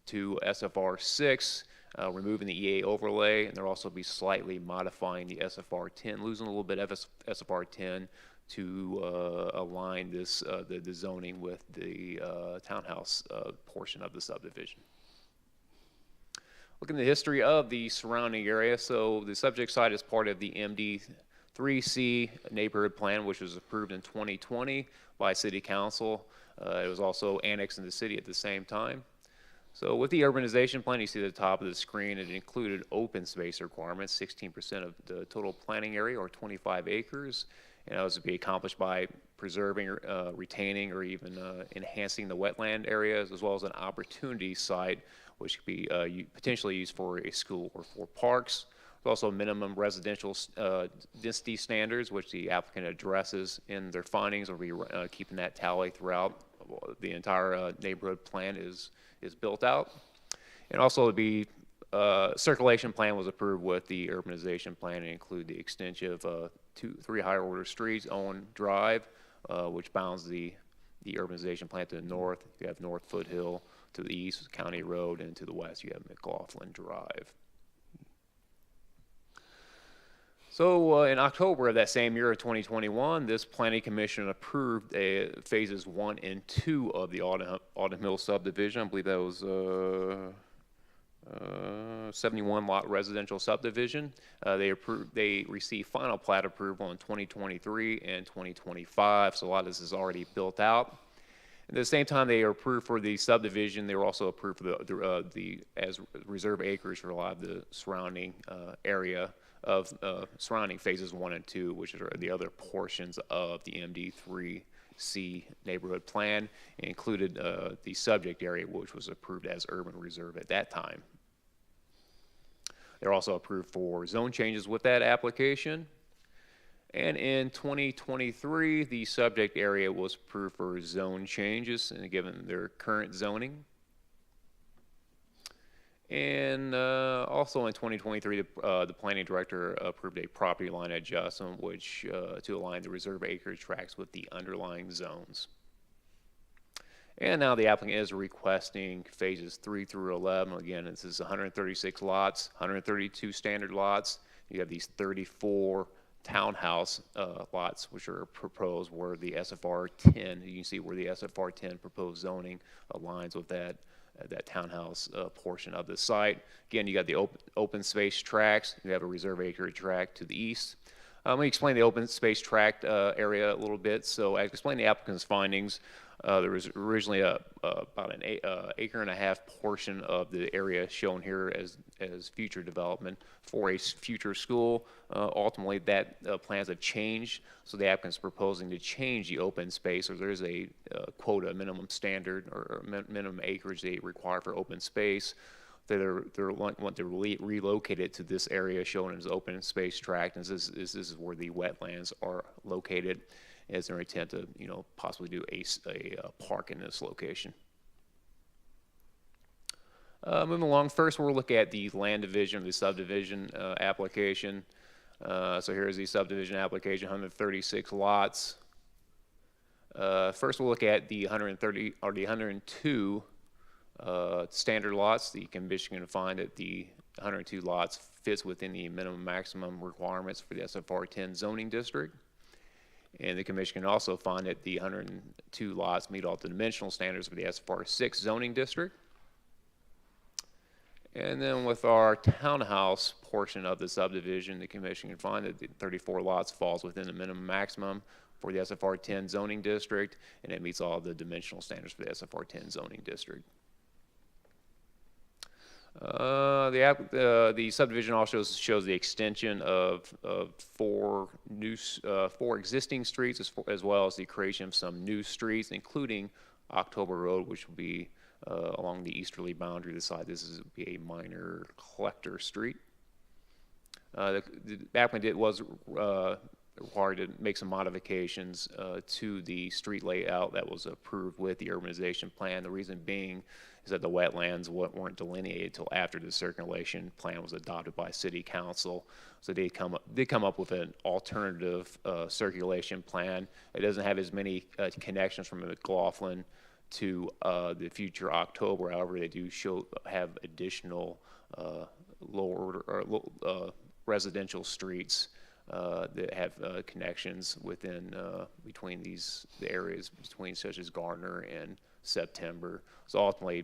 to SFR 6, removing the EA overlay, and they'll also be slightly modifying the SFR 10, losing a little bit of SFR 10 to align this the zoning with the townhouse portion of the subdivision. Looking at the history of the surrounding area, so the subject site is part of the MD3C neighborhood plan, which was approved in 2020 by City Council. It was also annexed into the city at the same time. So with the urbanization plan, you see at the top of the screen, it included open space requirements, 16% of the total planning area, or 25 acres. And that was to be accomplished by preserving, retaining, or even enhancing the wetland areas, as well as an opportunity site, which could be potentially used for a school or for parks. There's also minimum residential density standards, which the applicant addresses in their findings. We'll be keeping that tally throughout. The entire neighborhood plan is built out. And also the circulation plan was approved with the urbanization plan and include the extension of 3 higher order streets, Owen Drive, which bounds the urbanization plan to the north. You have North Foothill. To the east, County Road, and to the west, you have McLaughlin Drive. So in October of that same year of 2021, this Planning Commission approved phases 1 and 2 of the Autumn Hill subdivision. I believe that was 71 lot residential subdivision. They received final plat approval in 2023 and 2025, so a lot of this is already built out. At the same time they are approved for the subdivision, they were also approved for as reserve acres for a lot of the surrounding area of surrounding phases 1 and 2, which are the other portions of the MD3C neighborhood plan. It included the subject area, which was approved as urban reserve at that time. They're also approved for zone changes with that application. And in 2023, the subject area was approved for zone changes, and given their current zoning. And also in 2023, the planning director approved a property line adjustment, which to align the reserve acreage tracts with the underlying zones. And now the applicant is requesting phases 3 through 11. Again, this is 136 lots, 132 standard lots. You have these 34 townhouse lots, which are proposed where the SFR 10, you can see where the SFR 10 proposed zoning aligns with that townhouse portion of the site. Again, you got the open space tracts. You have a reserve acreage tract to the east. Let me explain the open space tract area a little bit. So I explained the applicant's findings. There was originally about an acre and a half portion of the area shown here as future development for a future school. Ultimately, that plans have changed, so the applicant's proposing to change the open space, or there's a quota, minimum standard or minimum acreage they require for open space. They want to relocate it to this area shown as open space tract, and this is where the wetlands are located. As their intent to, possibly do a park in this location. Moving along, first we'll look at the land division, the subdivision application. So here's the subdivision application, 136 lots. First we'll look at the 102 standard lots. The commission can find that the 102 lots fits within the minimum maximum requirements for the SFR 10 zoning district. And the commission can also find that the 102 lots meet all the dimensional standards of the SFR 6 zoning district. And then with our townhouse portion of the subdivision, the commission can find that the 34 lots falls within the minimum maximum for the SFR 10 zoning district, and it meets all the dimensional standards for the SFR 10 zoning district. The subdivision also shows the extension of four existing streets as well as the creation of some new streets, including October Road, which will be along the easterly boundary of the site. This will be a minor collector street. The applicant was required to make some modifications to the street layout that was approved with the urbanization plan. The reason being is that the wetlands weren't delineated until after the circulation plan was adopted by City Council. So they did come up with an alternative circulation plan. It doesn't have as many connections from McLaughlin to the future October. However, they do have additional lower or residential streets that have connections within between the areas between such as Gardner and September. So ultimately,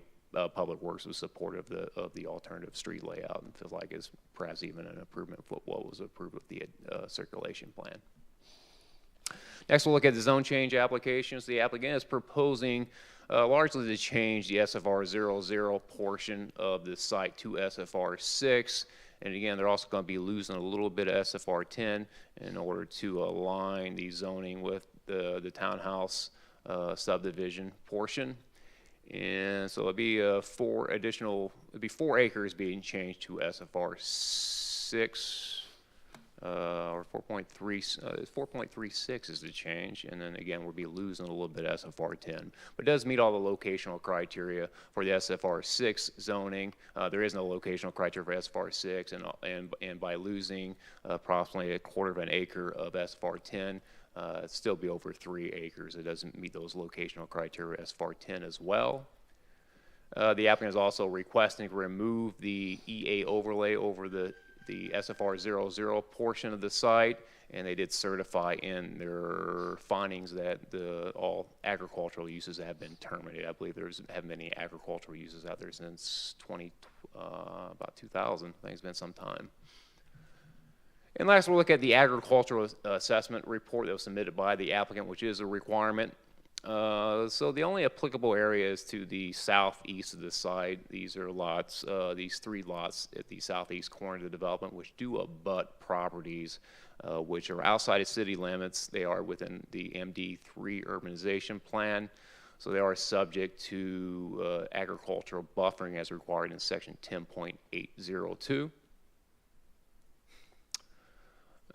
Public Works was supportive of the alternative street layout and feels like it's perhaps even an improvement of what was approved with the circulation plan. Next, we'll look at the zone change applications. The applicant is proposing largely to change the SFR 00 portion of the site to SFR 6. And again, they're also going to be losing a little bit of SFR 10 in order to align the zoning with the townhouse subdivision portion. And so it'll be 4 acres being changed to SFR 6. Or 4.36 is the change, and then again we'll be losing a little bit of SFR 10, but it does meet all the locational criteria for the SFR 6 zoning. There is no locational criteria for SFR 6, and by losing approximately 1/4 of an acre of SFR 10, it'd still be over 3 acres. It doesn't meet those locational criteria SFR 10 as well. The applicant is also requesting to remove the EA overlay over the SFR 00 portion of the site, and they did certify in their findings that all agricultural uses have been terminated. I believe there haven't been any agricultural uses out there since about 2000. I think it's been some time. And last, we'll look at the agricultural assessment report that was submitted by the applicant, which is a requirement. So the only applicable area is to the southeast of the site. These are lots, these 3 lots at the southeast corner of the development, which do abut properties which are outside of city limits. They are within the MD3 urbanization plan, so they are subject to agricultural buffering as required in section 10.802.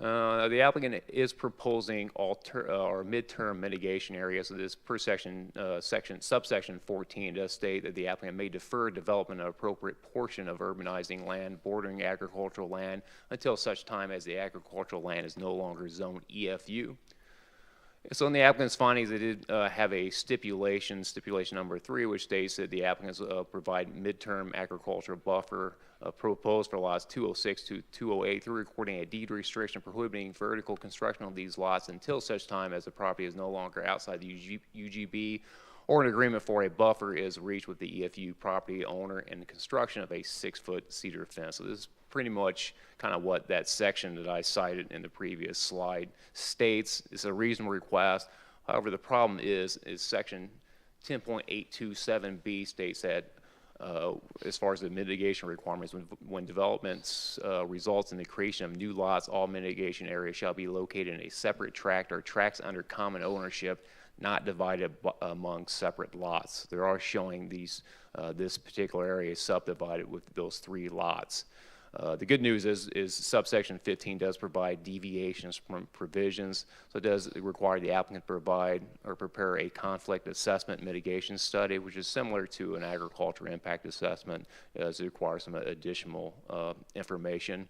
The applicant is proposing or midterm mitigation areas. So this per subsection 14 does state that the applicant may defer development of an appropriate portion of urbanizing land bordering agricultural land until such time as the agricultural land is no longer zoned EFU. So in the applicant's findings, they did have a stipulation number 3, which states that the applicants provide midterm agricultural buffer proposed for lots 206 to 208 through recording a deed restriction prohibiting vertical construction on these lots until such time as the property is no longer outside the UGB or an agreement for a buffer is reached with the EFU property owner and the construction of a 6-foot cedar fence. So this is pretty much kind of what that section that I cited in the previous slide states. It's a reasonable request. However, the problem is section 10.827B states that as far as the mitigation requirements, when developments results in the creation of new lots, all mitigation areas shall be located in a separate tract or tracts under common ownership, not divided among separate lots. They are showing this particular area is subdivided with those 3 lots. The good news is subsection 15 does provide deviations from provisions, so it does require the applicant to provide or prepare a conflict assessment mitigation study, which is similar to an agriculture impact assessment, as it requires some additional information.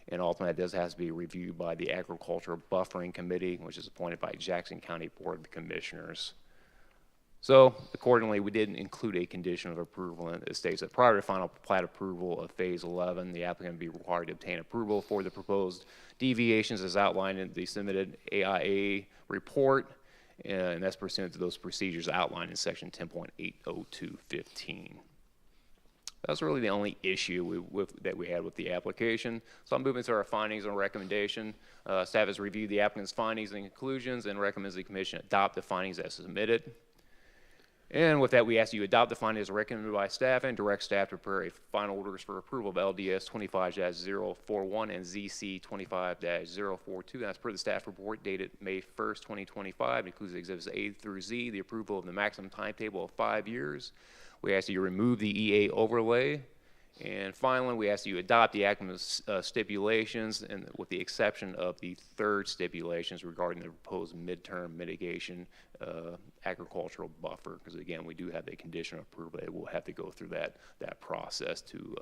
And ultimately, it does have to be reviewed by the Agricultural Buffering Committee, which is appointed by Jackson County Board of Commissioners. So accordingly, we didn't include a condition of approval, and it states that prior to final plat approval of Phase 11, the applicant would be required to obtain approval for the proposed deviations as outlined in the submitted AIA report, and that's pursuant to those procedures outlined in section 10.80215. That's really the only issue that we had with the application. So I'm moving to our findings and recommendation. Staff has reviewed the applicant's findings and conclusions and recommends the commission adopt the findings as submitted. And with that, we ask you adopt the findings recommended by staff and direct staff to prepare a final orders for approval of LDS 25-041 and ZC 25-042. That's per the staff report dated May 1st, 2025. It includes exhibits A through Z, the approval of the maximum timetable of 5 years. We ask you remove the EA overlay. And finally, we ask you adopt the applicant's stipulations, and with the exception of the third stipulations regarding the proposed midterm mitigation agricultural buffer, because again, we do have a condition of approval. It will have to go through that process to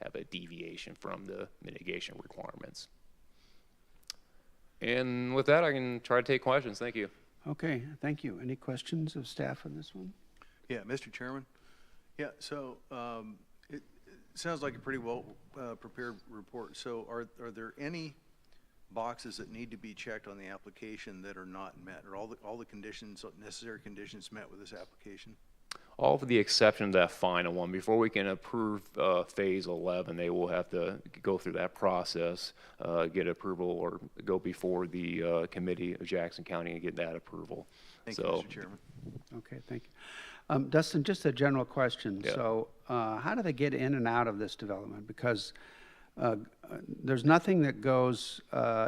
have a deviation from the mitigation requirements. And with that, I can try to take questions. Thank you. Okay, thank you. Any questions of staff on this one? Yeah, Mr. Chairman. Yeah, so it sounds like a pretty well prepared report. So are there any boxes that need to be checked on the application that are not met? Are all the conditions, necessary conditions met with this application? All for the exception of that final one. Before we can approve Phase 11, they will have to go through that process, get approval, or go before the committee of Jackson County and get that approval. Thank you, Mr. Chairman. Okay, thank you. Dustin, just a general question. Yeah. So how do they get in and out of this development? Because there's nothing that goes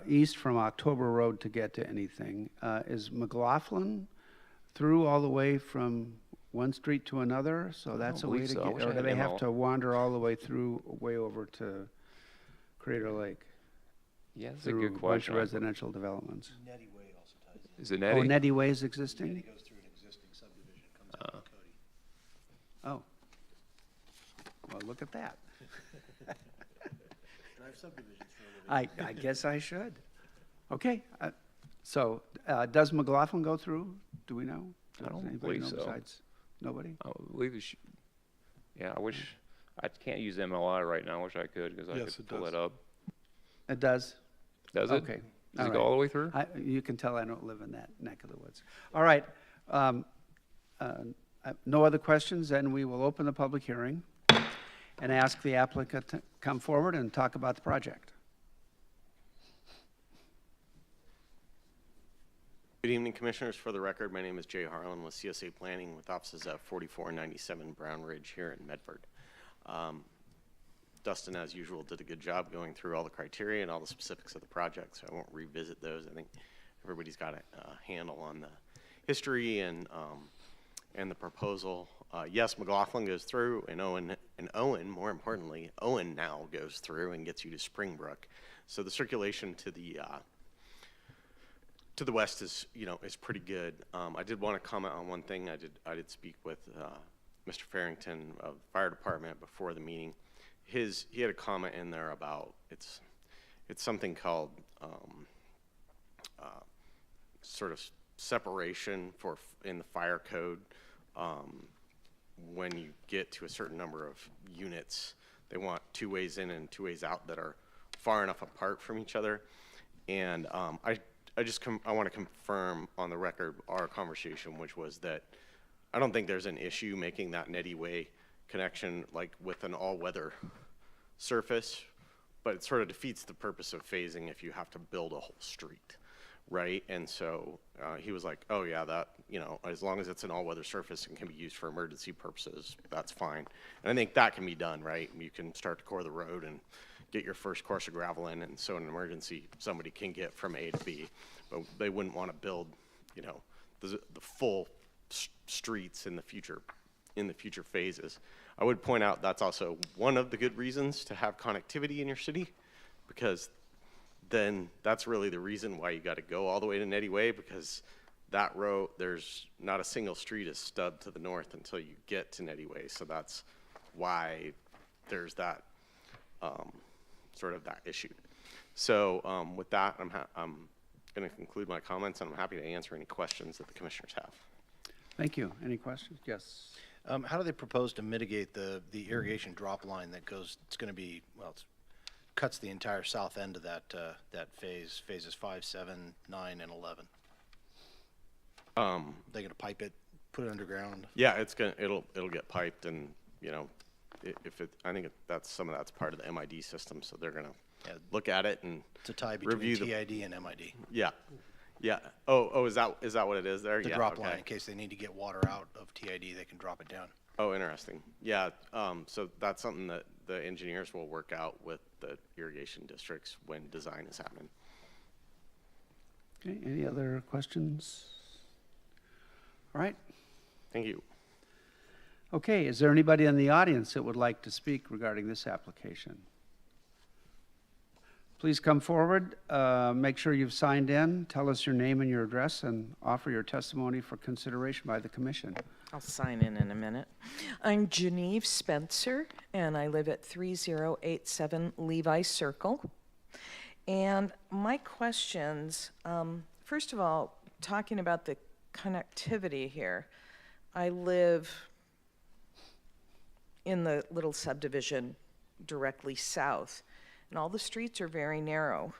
east from October Road to get to anything. Is McLaughlin through all the way from one street to another? So that's a way to get, or do they have to wander all the way through, way over to Crater Lake? Yeah, that's a good question. Through a bunch of residential developments. Nettie Way also ties in. Is it Nettie? Oh, Nettie Way is existing? Nettie goes through an existing subdivision, comes out to Cody. Oh. Well, look at that. Drive subdivisions for a living. I guess I should. Okay, so does McLaughlin go through? Do we know? I don't Does anybody believe know so. besides nobody? I believe it should. Yeah, I wish, I can't use MLI right now. I wish I could, because I Yes, could it pull does. it up. It does? Does it? Okay. Does it go all the way through? You can tell I don't live in that neck of the woods. All right. No other questions, then we will open the public hearing and ask the applicant to come forward and talk about the project. Good evening, Commissioners. For the record, my name is Jay Harlan with CSA Planning with offices at 4497 Brown Ridge here in Medford. Dustin, as usual, did a good job going through all the criteria and all the specifics of the project, so I won't revisit those. I think everybody's got a handle on the history and the proposal. Yes, McLaughlin goes through, and Owen, more importantly, Owen now goes through and gets you to Springbrook. So the circulation to the west is pretty good. I did want to comment on one thing. I did speak with Mr. Farrington of the fire department before the meeting. He had a comment in there about it's something called sort of separation in the fire code. When you get to a certain number of units, they want 2 ways in and 2 ways out that are far enough apart from each other. And I want to confirm on the record our conversation, which was that I don't think there's an issue making that Nettie Way connection like with an all-weather surface, but it sort of defeats the purpose of phasing if you have to build a whole street, right? And so he was like, oh yeah, that, as long as it's an all-weather surface and can be used for emergency purposes, that's fine. And I think that can be done, right? You can start to core the road and get your first course of gravel in, and so in an emergency, somebody can get from A to B. But they wouldn't want to build, the full streets in the future phases. I would point out that's also one of the good reasons to have connectivity in your city, because then that's really the reason why you got to go all the way to Nettie Way, because that road, there's not a single street is stubbed to the north until you get to Nettie Way. So that's why there's that sort of that issue. So with that, I'm going to conclude my comments, and I'm happy to answer any questions that the commissioners have. Thank you. Any questions? Yes. How do they propose to mitigate the irrigation drop line that goes, it's going to be, well, it's cuts the entire south end of that, that phases 5, 7, 9, and 11? They going to pipe it, put it underground? Yeah, it'll get piped, and you know, I think that's some of that's part of the MID system, so they're gonna look at it and It's a tie between review TID and MID. Yeah, yeah. Oh, is that what it is there? The Yeah, drop okay. line, in case they need to get water out of TID, they can drop it down. Oh, interesting. Yeah, so that's something that the engineers will work out with the irrigation districts when design is happening. Okay, any other questions? All right. Thank you. Okay, is there anybody in the audience that would like to speak regarding this application? Please come forward, make sure you've signed in, tell us your name and your address, and offer your testimony for consideration by the commission. I'll sign in a minute. I'm Geneve Spencer, and I live at 3087 Levi Circle. And my questions, first of all, talking about the connectivity here, I live in the little subdivision directly south, and all the streets are very narrow.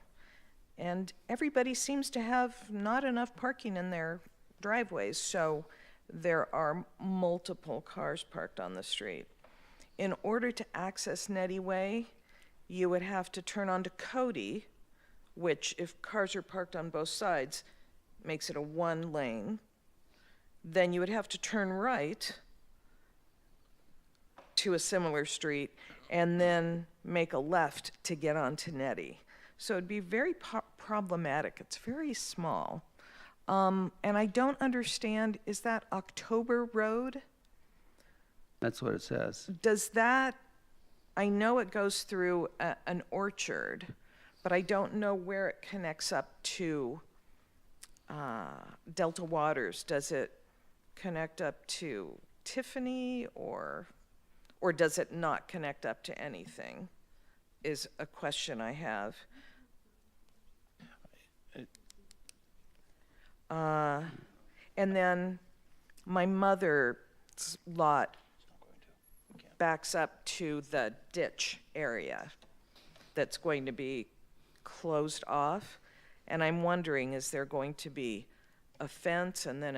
And everybody seems to have not enough parking in their driveways, so there are multiple cars parked on the street. In order to access Nettie Way, you would have to turn onto Cody, which, if cars are parked on both sides, makes it a one lane. Then you would have to turn right to a similar street and then make a left to get onto Nettie. So it'd be very problematic. It's very small. And I don't understand, is that October Road? That's what it says. Does that, I know it goes through an orchard, but I don't know where it connects up to Delta Waters. Does it connect up to Tiffany, or does it not connect up to anything, is a question I have. And then my mother's lot backs up to the ditch area that's going to be closed off. And I'm wondering, is there going to be a fence and then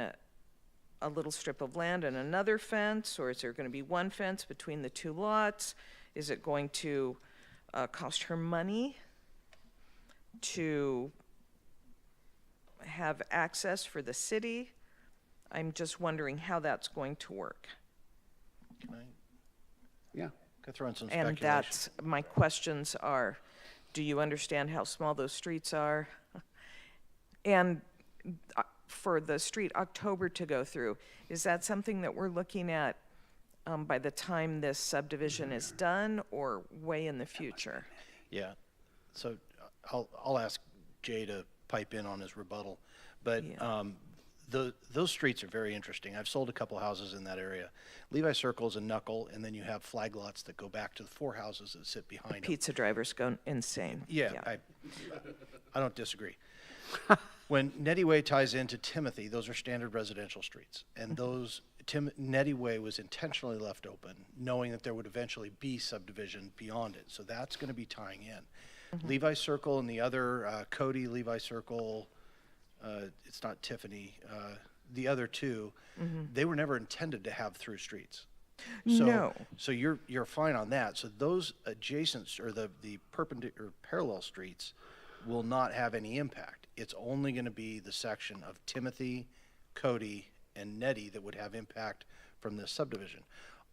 a little strip of land and another fence, or is there going to be one fence between the two lots? Is it going to cost her money to have access for the city? I'm just wondering how that's going to work. Can I? Yeah. Could throw in some And speculation. that's, my questions are, do you understand how small those streets are? And for the street October to go through, is that something that we're looking at by the time this subdivision is done, or way in the future? Yeah, so I'll ask Jay to pipe in on his rebuttal, but those streets are very interesting. I've sold a couple houses in that area. Levi Circle is a knuckle, and then you have flag lots that go back to the 4 houses that sit behind them. Pizza drivers go insane. Yeah. I don't disagree. When Nettie Way ties into Timothy, those are standard residential streets, and those Nettie Way was intentionally left open, knowing that there would eventually be subdivision beyond it. So that's going to be tying in. Levi Circle and the other Cody, Levi Circle, it's not Tiffany, the other two, they were never intended to have through streets. So, No. So you're fine on that. So those adjacent or the perpendicular parallel streets will not have any impact. It's only going to be the section of Timothy, Cody, and Nettie that would have impact from this subdivision.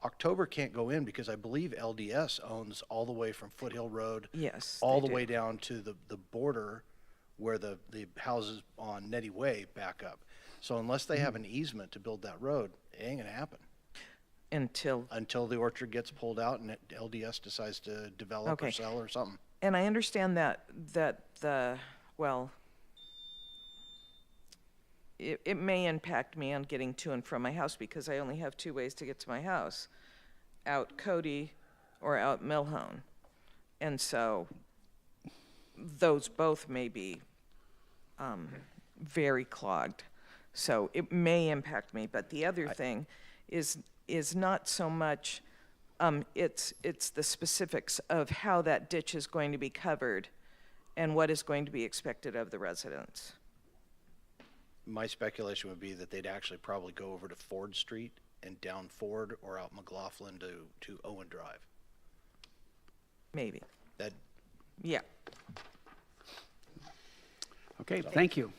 October can't go in because I believe LDS owns all the way from Foothill Road, Yes, all they the way do. down to the border where the houses on Nettie Way back up. So unless they have an easement to build that road, it ain't going to happen. Until the orchard gets pulled out and LDS decides to develop or Okay. sell or something. And I understand that the, well, it may impact me on getting to and from my house because I only have 2 ways to get to my house, out Cody or out Milhone. And so those both may be very clogged. So it may impact me, but the other thing is not so much, it's the specifics of how that ditch is going to be covered and what is going to be expected of the residents. My speculation would be that they'd actually probably go over to Ford Street and down Ford or out McLaughlin to Owen Drive. Maybe. That, Yeah. Okay, thank you.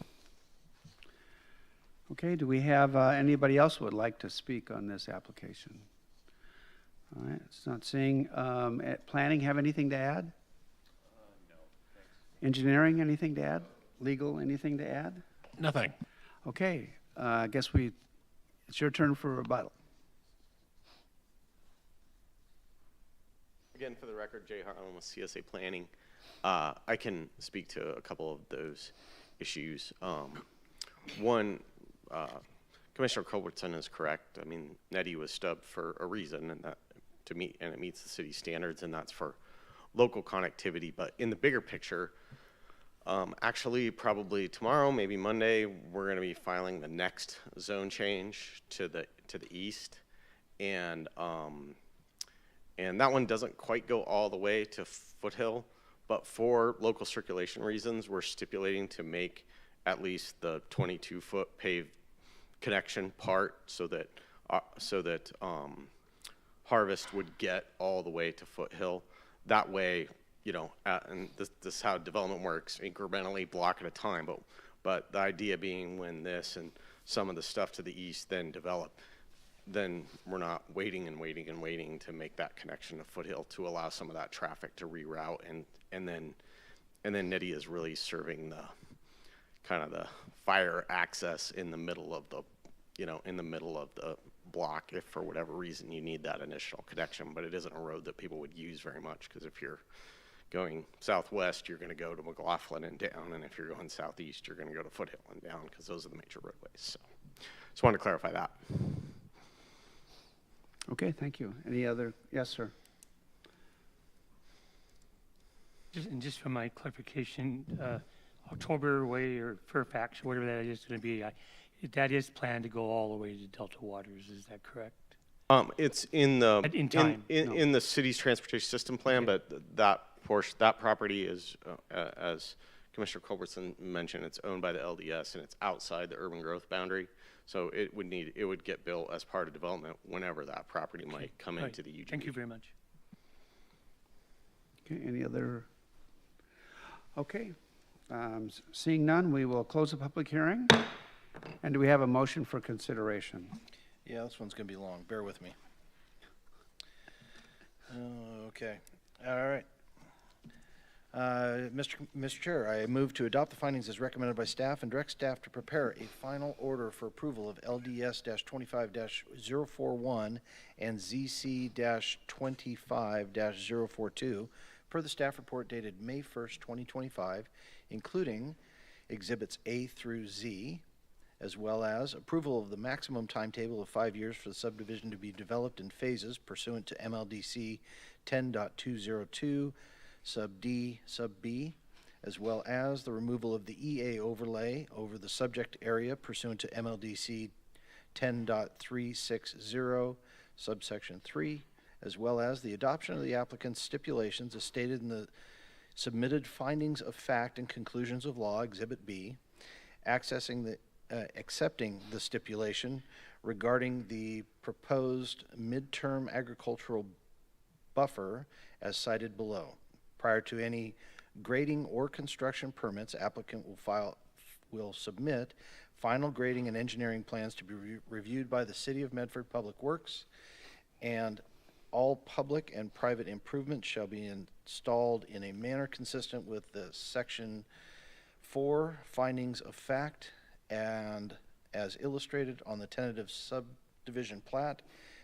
Okay, do we have anybody else who would like to speak on this application? All right, it's not seeing. Planning have anything to add? No, thanks. Engineering, anything to add? Legal, anything to add? Nothing. Okay, I guess it's your turn for rebuttal. Again, for the record, Jay Harlan with CSA Planning. I can speak to a couple of those issues. One, Commissioner Culbertson is correct. I mean, Nettie was stubbed for a reason, and it meets the city standards, and that's for local connectivity. But in the bigger picture, actually, probably tomorrow, maybe Monday, we're going to be filing the next zone change to the east, and that one doesn't quite go all the way to Foothill, but for local circulation reasons, we're stipulating to make at least the 22-foot paved connection part so that Harvest would get all the way to Foothill. That way, you know, and this is how development works, incrementally, block at a time. But the idea being, when this and some of the stuff to the east then develop, then we're not waiting and waiting and waiting to make that connection to Foothill to allow some of that traffic to reroute, and then Nettie is really serving the kind of the fire access in the middle of the, block, if for whatever reason you need that initial connection. But it isn't a road that people would use very much, because if you're going southwest, you're going to go to McLaughlin and down, and if you're going southeast, you're going to go to Foothill and down, because those are the major roadways. So just wanted to clarify that. Okay, thank you. Any other? Yes, sir. Just for my clarification, October Way or Fairfax, or whatever that is going to be, that is planned to go all the way to Delta Waters. Is that correct? It's in the in the city's transportation system plan, okay. But that property is, as Commissioner Culbertson mentioned, it's owned by the LDS, and it's outside the urban growth boundary. So it would get built as part of development whenever that property might come into the UGB. Thank you very much. Okay, any other? Okay, seeing none, we will close the public hearing. And do we have a motion for consideration? Yeah, this one's going to be long. Bear with me. Okay. All right. Mr. Chair, I move to adopt the findings as recommended by staff and direct staff to prepare a final order for approval of LDS-25-041 and ZC-25-042 per the staff report dated May 1st, 2025, including Exhibits A through Z, as well as approval of the maximum timetable of 5 years for the subdivision to be developed in phases pursuant to MLDC 10.202 sub D sub B, as well as the removal of the EA overlay over the subject area pursuant to MLDC 10.360 subsection 3, as well as the adoption of the applicant's stipulations as stated in the submitted findings of fact and conclusions of law, Exhibit B, accepting the stipulation regarding the proposed midterm agricultural buffer as cited below. Prior to any grading or construction permits, applicant will submit final grading and engineering plans to be reviewed by the City of Medford Public Works, and all public and private improvements shall be installed in a manner consistent with the Section 4 findings of fact and as illustrated on the tentative subdivision plat,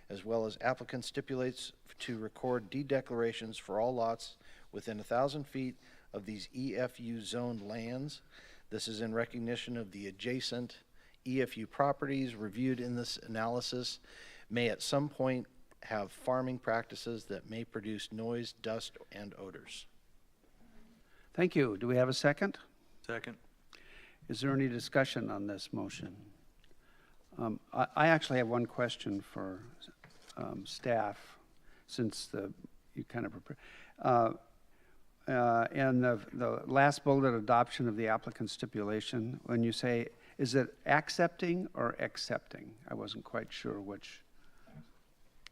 as well as applicant stipulates to record deed declarations for all lots within 1,000 feet of these EFU zoned lands. This is in recognition of the adjacent EFU properties reviewed in this analysis may at some point have farming practices that may produce noise, dust, and odors. Thank you. Do we have a second? Second. Is there any discussion on this motion? I actually have one question for staff, since you kind of prepared. And the last bullet, adoption of the applicant stipulation, when you say, is it accepting or accepting? I wasn't quite sure which.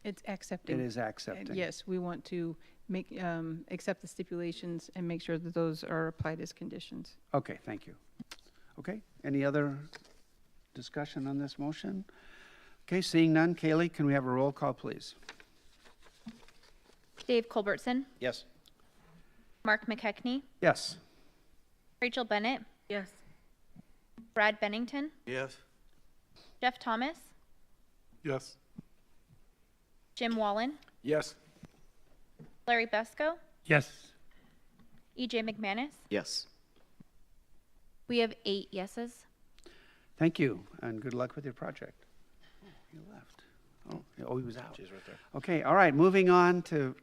It's accepting. It is accepting. Yes, we want to make, accept the stipulations and make sure that those are applied as conditions. Okay, thank you. Okay, any other discussion on this motion? Okay, seeing none, Kaylee, can we have a roll call, please? Dave Culbertson, Yes. Mark McKechnie, Yes. Rachel Bennett, Yes. Brad Bennington, Yes. Jeff Thomas, Yes. Jim Wallen, Yes. Larry Besco, Yes. EJ McManus. Yes. We have 8 yeses. Thank you, and good luck with your project. Oh, he left. Oh, he was out. She's right there. Okay, all right, moving on to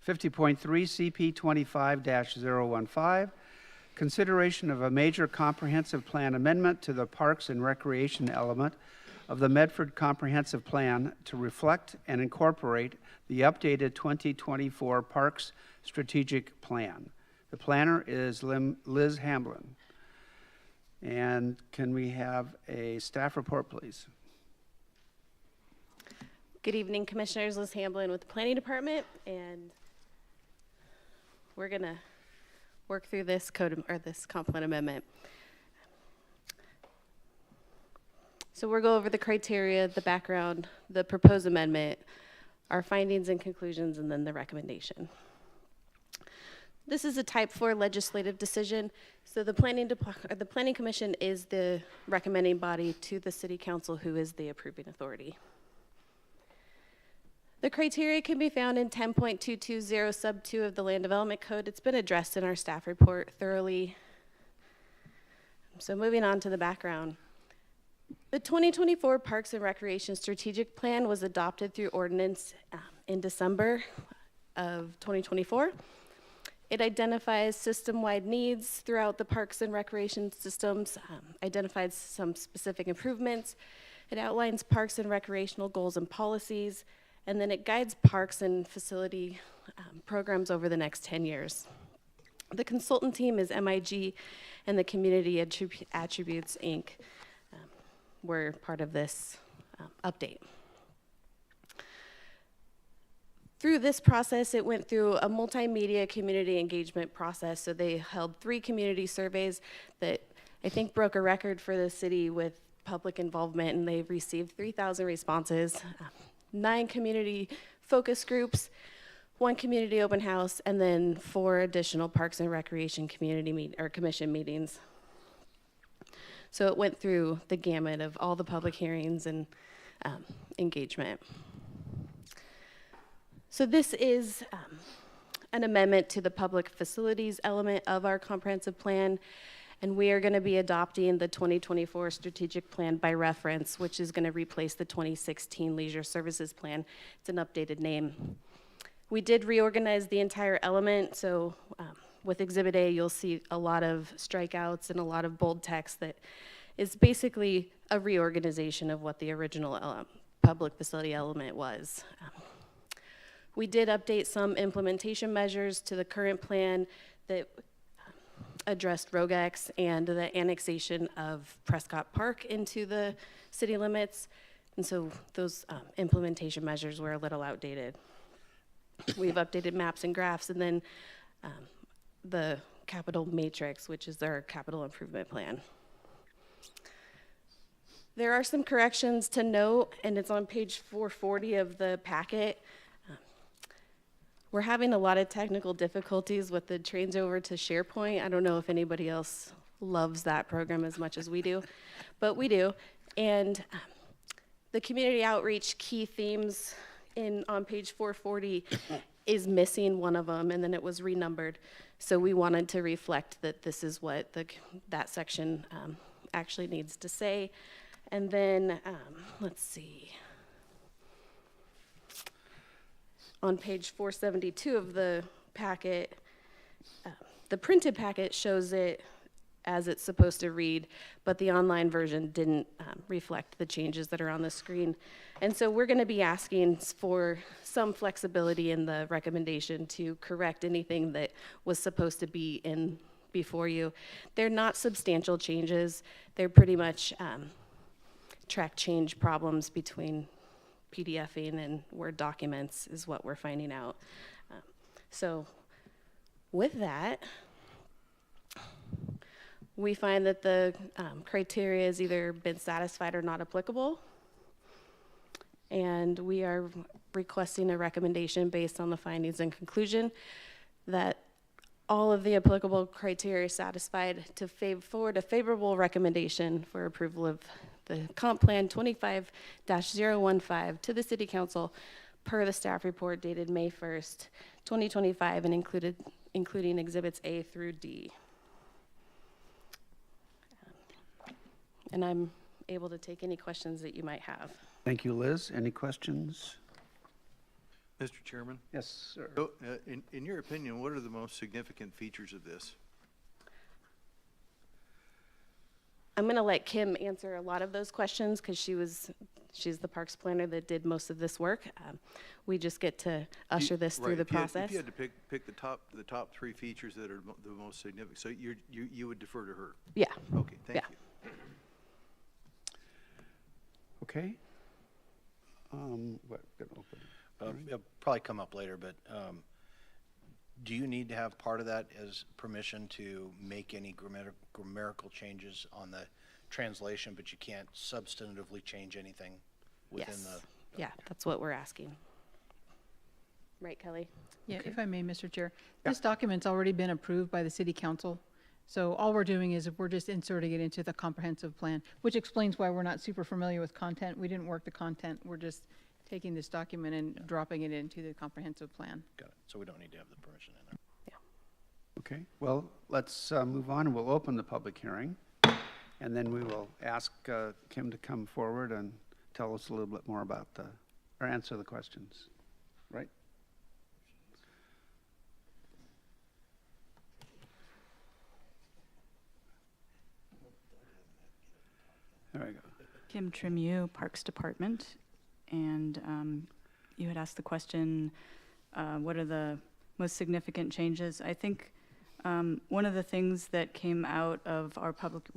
50.3 CP 25-015, consideration of a major comprehensive plan amendment to the Parks and Recreation element of the Medford Comprehensive Plan to reflect and incorporate the updated 2024 Parks Strategic Plan. The planner is Liz Hamblin. And can we have a staff report, please? Good evening, Commissioners. Liz Hamblin with the Planning Department, and we're going to work through this this comp plan amendment. So we'll go over the criteria, the background, the proposed amendment, our findings and conclusions, and then the recommendation. This is a type 4 legislative decision. So the Planning Commission is the recommending body to the City Council, who is the approving authority. The criteria can be found in 10.220 sub 2 of the Land Development Code. It's been addressed in our staff report thoroughly. So moving on to the background. The 2024 Parks and Recreation Strategic Plan was adopted through ordinance in December of 2024. It identifies system-wide needs throughout the parks and recreation systems, identifies some specific improvements. It outlines parks and recreational goals and policies, and then it guides parks and facility programs over the next 10 years. The consultant team is MIG, and the Community Attributes, Inc. Were part of this update. Through this process, it went through a multimedia community engagement process. So they held 3 community surveys that I think broke a record for the city with public involvement, and they've received 3,000 responses, 9 community focus groups, 1 community open house, and then 4 additional Parks and Recreation commission meetings. So it went through the gamut of all the public hearings and engagement. So this is an amendment to the public facilities element of our comprehensive plan, and we are going to be adopting the 2024 strategic plan by reference, which is going to replace the 2016 leisure services plan. It's an updated name. We did reorganize the entire element, so with Exhibit A, you'll see a lot of strikeouts and a lot of bold text that is basically a reorganization of what the original public facility element was. We did update some implementation measures to the current plan that addressed ROGEX and the annexation of Prescott Park into the city limits. And so those implementation measures were a little outdated. We've updated maps and graphs, and then the capital matrix, which is our capital improvement plan. There are some corrections to note, and it's on page 440 of the packet. We're having a lot of technical difficulties with the changeover to SharePoint. I don't know if anybody else loves that program as much as we do, but we do. And the community outreach key themes on page 440 is missing one of them, and then it was renumbered. So we wanted to reflect that this is what that section actually needs to say. And then, let's see. On page 472 of the packet, the printed packet shows it as it's supposed to read, but the online version didn't reflect the changes that are on the screen. And so we're going to be asking for some flexibility in the recommendation to correct anything that was supposed to be in before you. They're not substantial changes. They're pretty much track change problems between PDFing and Word documents is what we're finding out. So with that, we find that the criteria has either been satisfied or not applicable. And we are requesting a recommendation based on the findings and conclusion that all of the applicable criteria satisfied to forward a favorable recommendation for approval of the comp plan 25-015 to the City Council per the staff report dated May 1st, 2025, and including exhibits A through D. And I'm able to take any questions that you might have. Thank you, Liz. Any questions? Mr. Chairman? Yes, sir. So, in your opinion, what are the most significant features of this? I'm going to let Kim answer a lot of those questions because she's the parks planner that did most of this work. We just get to usher this through the process. If you had to pick the top 3 features that are the most significant, so you would defer to her? Yeah. Okay, thank you. Okay. It'll probably come up later, but do you need to have part of that as permission to make any grammatical changes on the translation, but you can't substantively change anything within Yes. the? Yeah, that's what we're asking. Right, Kelly? Yeah, if I may, Mr. Chair. This document's already been approved by the City Council. So all we're doing is we're just inserting it into the comprehensive plan, which explains why we're not super familiar with content. We didn't work the content. We're just taking this document and dropping it into the comprehensive plan. Got it. So we don't need to have the permission in there. Okay, well, let's move on, and we'll open the public hearing. And then we will ask Kim to come forward and tell us a little bit more about or answer the questions, right? There we go. Kim Tremieux, Parks Department. And you had asked the question, what are the most significant changes? I think one of the things that came out of our public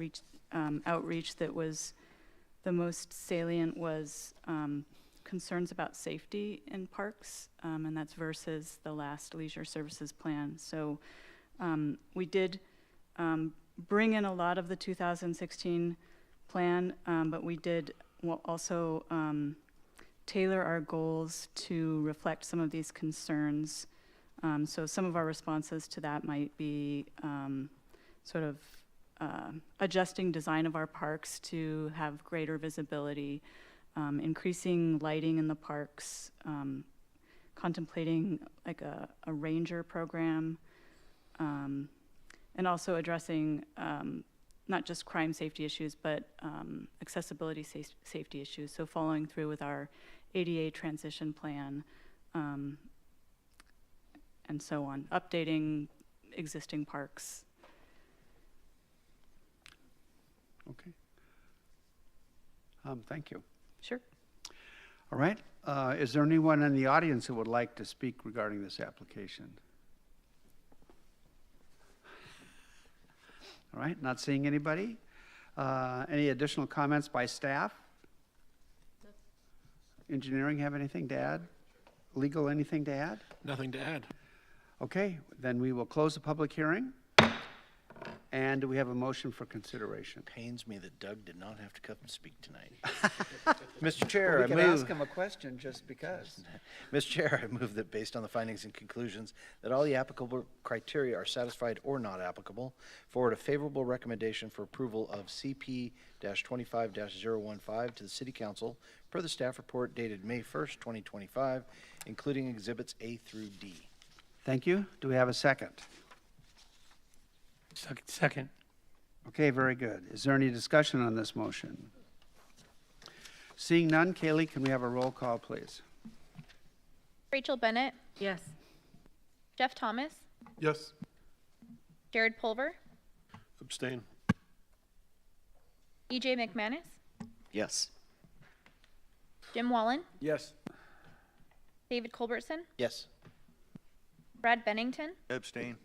outreach that was the most salient was concerns about safety in parks, and that's versus the last leisure services plan. So we did bring in a lot of the 2016 plan, but we did also tailor our goals to reflect some of these concerns. So some of our responses to that might be sort of adjusting design of our parks to have greater visibility, increasing lighting in the parks, contemplating like a ranger program, and also addressing not just crime safety issues, but accessibility safety issues. So following through with our ADA transition plan, and so on, updating existing parks. Okay. Thank you. Sure. All right. Is there anyone in the audience who would like to speak regarding this application? All right, not seeing anybody. Any additional comments by staff? Engineering have anything to add? Legal, anything to add? Nothing to add. Okay, then we will close the public hearing. And do we have a motion for consideration? Pains me that Doug did not have to come and speak tonight. Mr. Chair, We can ask him a question just because. Mr. Chair, I move that based on the findings and conclusions that all the applicable criteria are satisfied or not applicable, forward a favorable recommendation for approval of CP-25-015 to the City Council per the staff report dated May 1st, 2025, including exhibits A through D. Thank you. Do we have a second? Second. Okay, very good. Is there any discussion on this motion? Seeing none, Kaylee, can we have a roll call, please? Rachel Bennett, Yes. Jeff Thomas, Yes. Jared Pulver, Abstain. EJ McManus, Yes. Jim Wallen, Yes. David Culbertson, Yes. Brad Bennington, Abstain.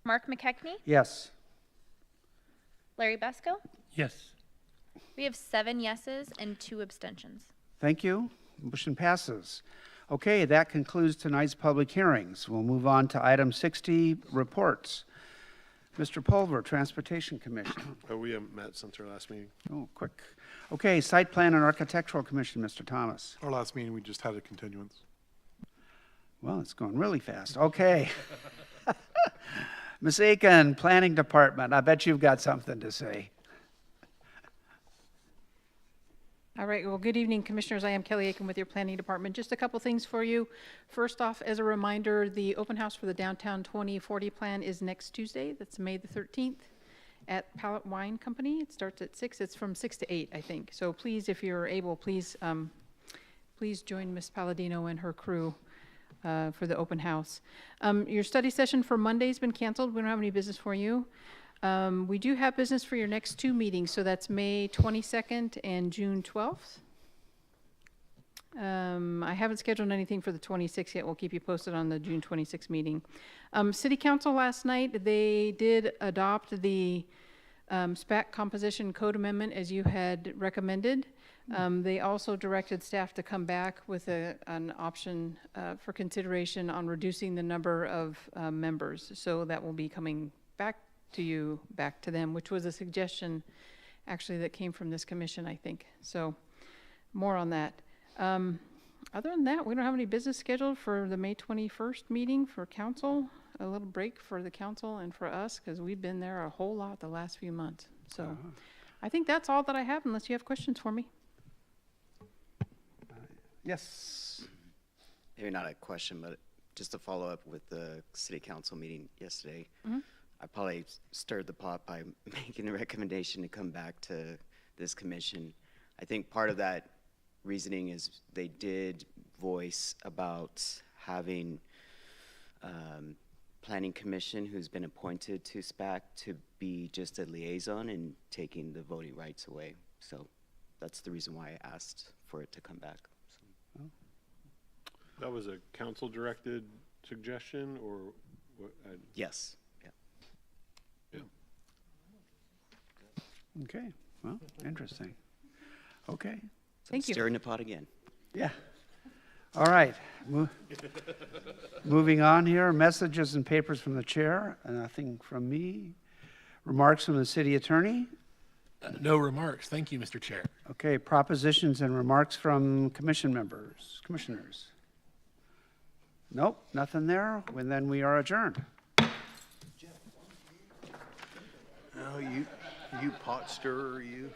Mark McKechnie, Yes. Larry Besco. Yes. We have 7 yeses and 2 abstentions. Thank you. Motion passes. Okay, that concludes tonight's public hearings. We'll move on to item 60, reports. Mr. Pulver, Transportation Commission. Oh, we haven't met since our last meeting. Oh, quick. Okay, Site Plan and Architectural Commission, Mr. Thomas. Our last meeting, we just had a continuance. Well, it's going really fast. Okay. Ms. Aiken, Planning Department, I bet you've got something to say. All right, well, good evening, Commissioners. I am Kelly Aiken with your Planning Department. Just a couple things for you. First off, as a reminder, the open house for the Downtown 2040 plan is next Tuesday. That's May the 13th at Palette Wine Company. It starts at 6. It's from 6 to 8, I think. So please, if you're able, please join Ms. Palladino and her crew for the open house. Your study session for Monday's been canceled. We don't have any business for you. We do have business for your next 2 meetings, so that's May 22nd and June 12th. I haven't scheduled anything for the 26th yet. We'll keep you posted on the June 26th meeting. City Council last night, they did adopt the SPAC Composition Code Amendment as you had recommended. They also directed staff to come back with an option for consideration on reducing the number of members. So that will be coming back to them, which was a suggestion actually that came from this commission, I think. So more on that. Other than that, we don't have any business scheduled for the May 21st meeting for council. A little break for the council and for us because we've been there a whole lot the last few months. So I think that's all that I have unless you have questions for me. Yes. Maybe not a question, but just to follow up with the city council meeting yesterday. Mhm. I probably stirred the pot by making the recommendation to come back to this commission. I think part of that reasoning is they did voice about having planning commission who's been appointed to SPAC to be just a liaison and taking the voting rights away. So that's the reason why I asked for it to come back. So. That was a council-directed suggestion, or what? Yes. Yeah. Okay, well, interesting. Okay. Thank you. Stirring the pot again. Yeah. All right. Moving on here, messages and papers from the chair, nothing from me. Remarks from the city attorney. No remarks. Thank you, Mr. Chair. Okay, propositions and remarks from commission members, commissioners. Nope, nothing there. Well, then we are adjourned. Oh, you pot stirrer, you.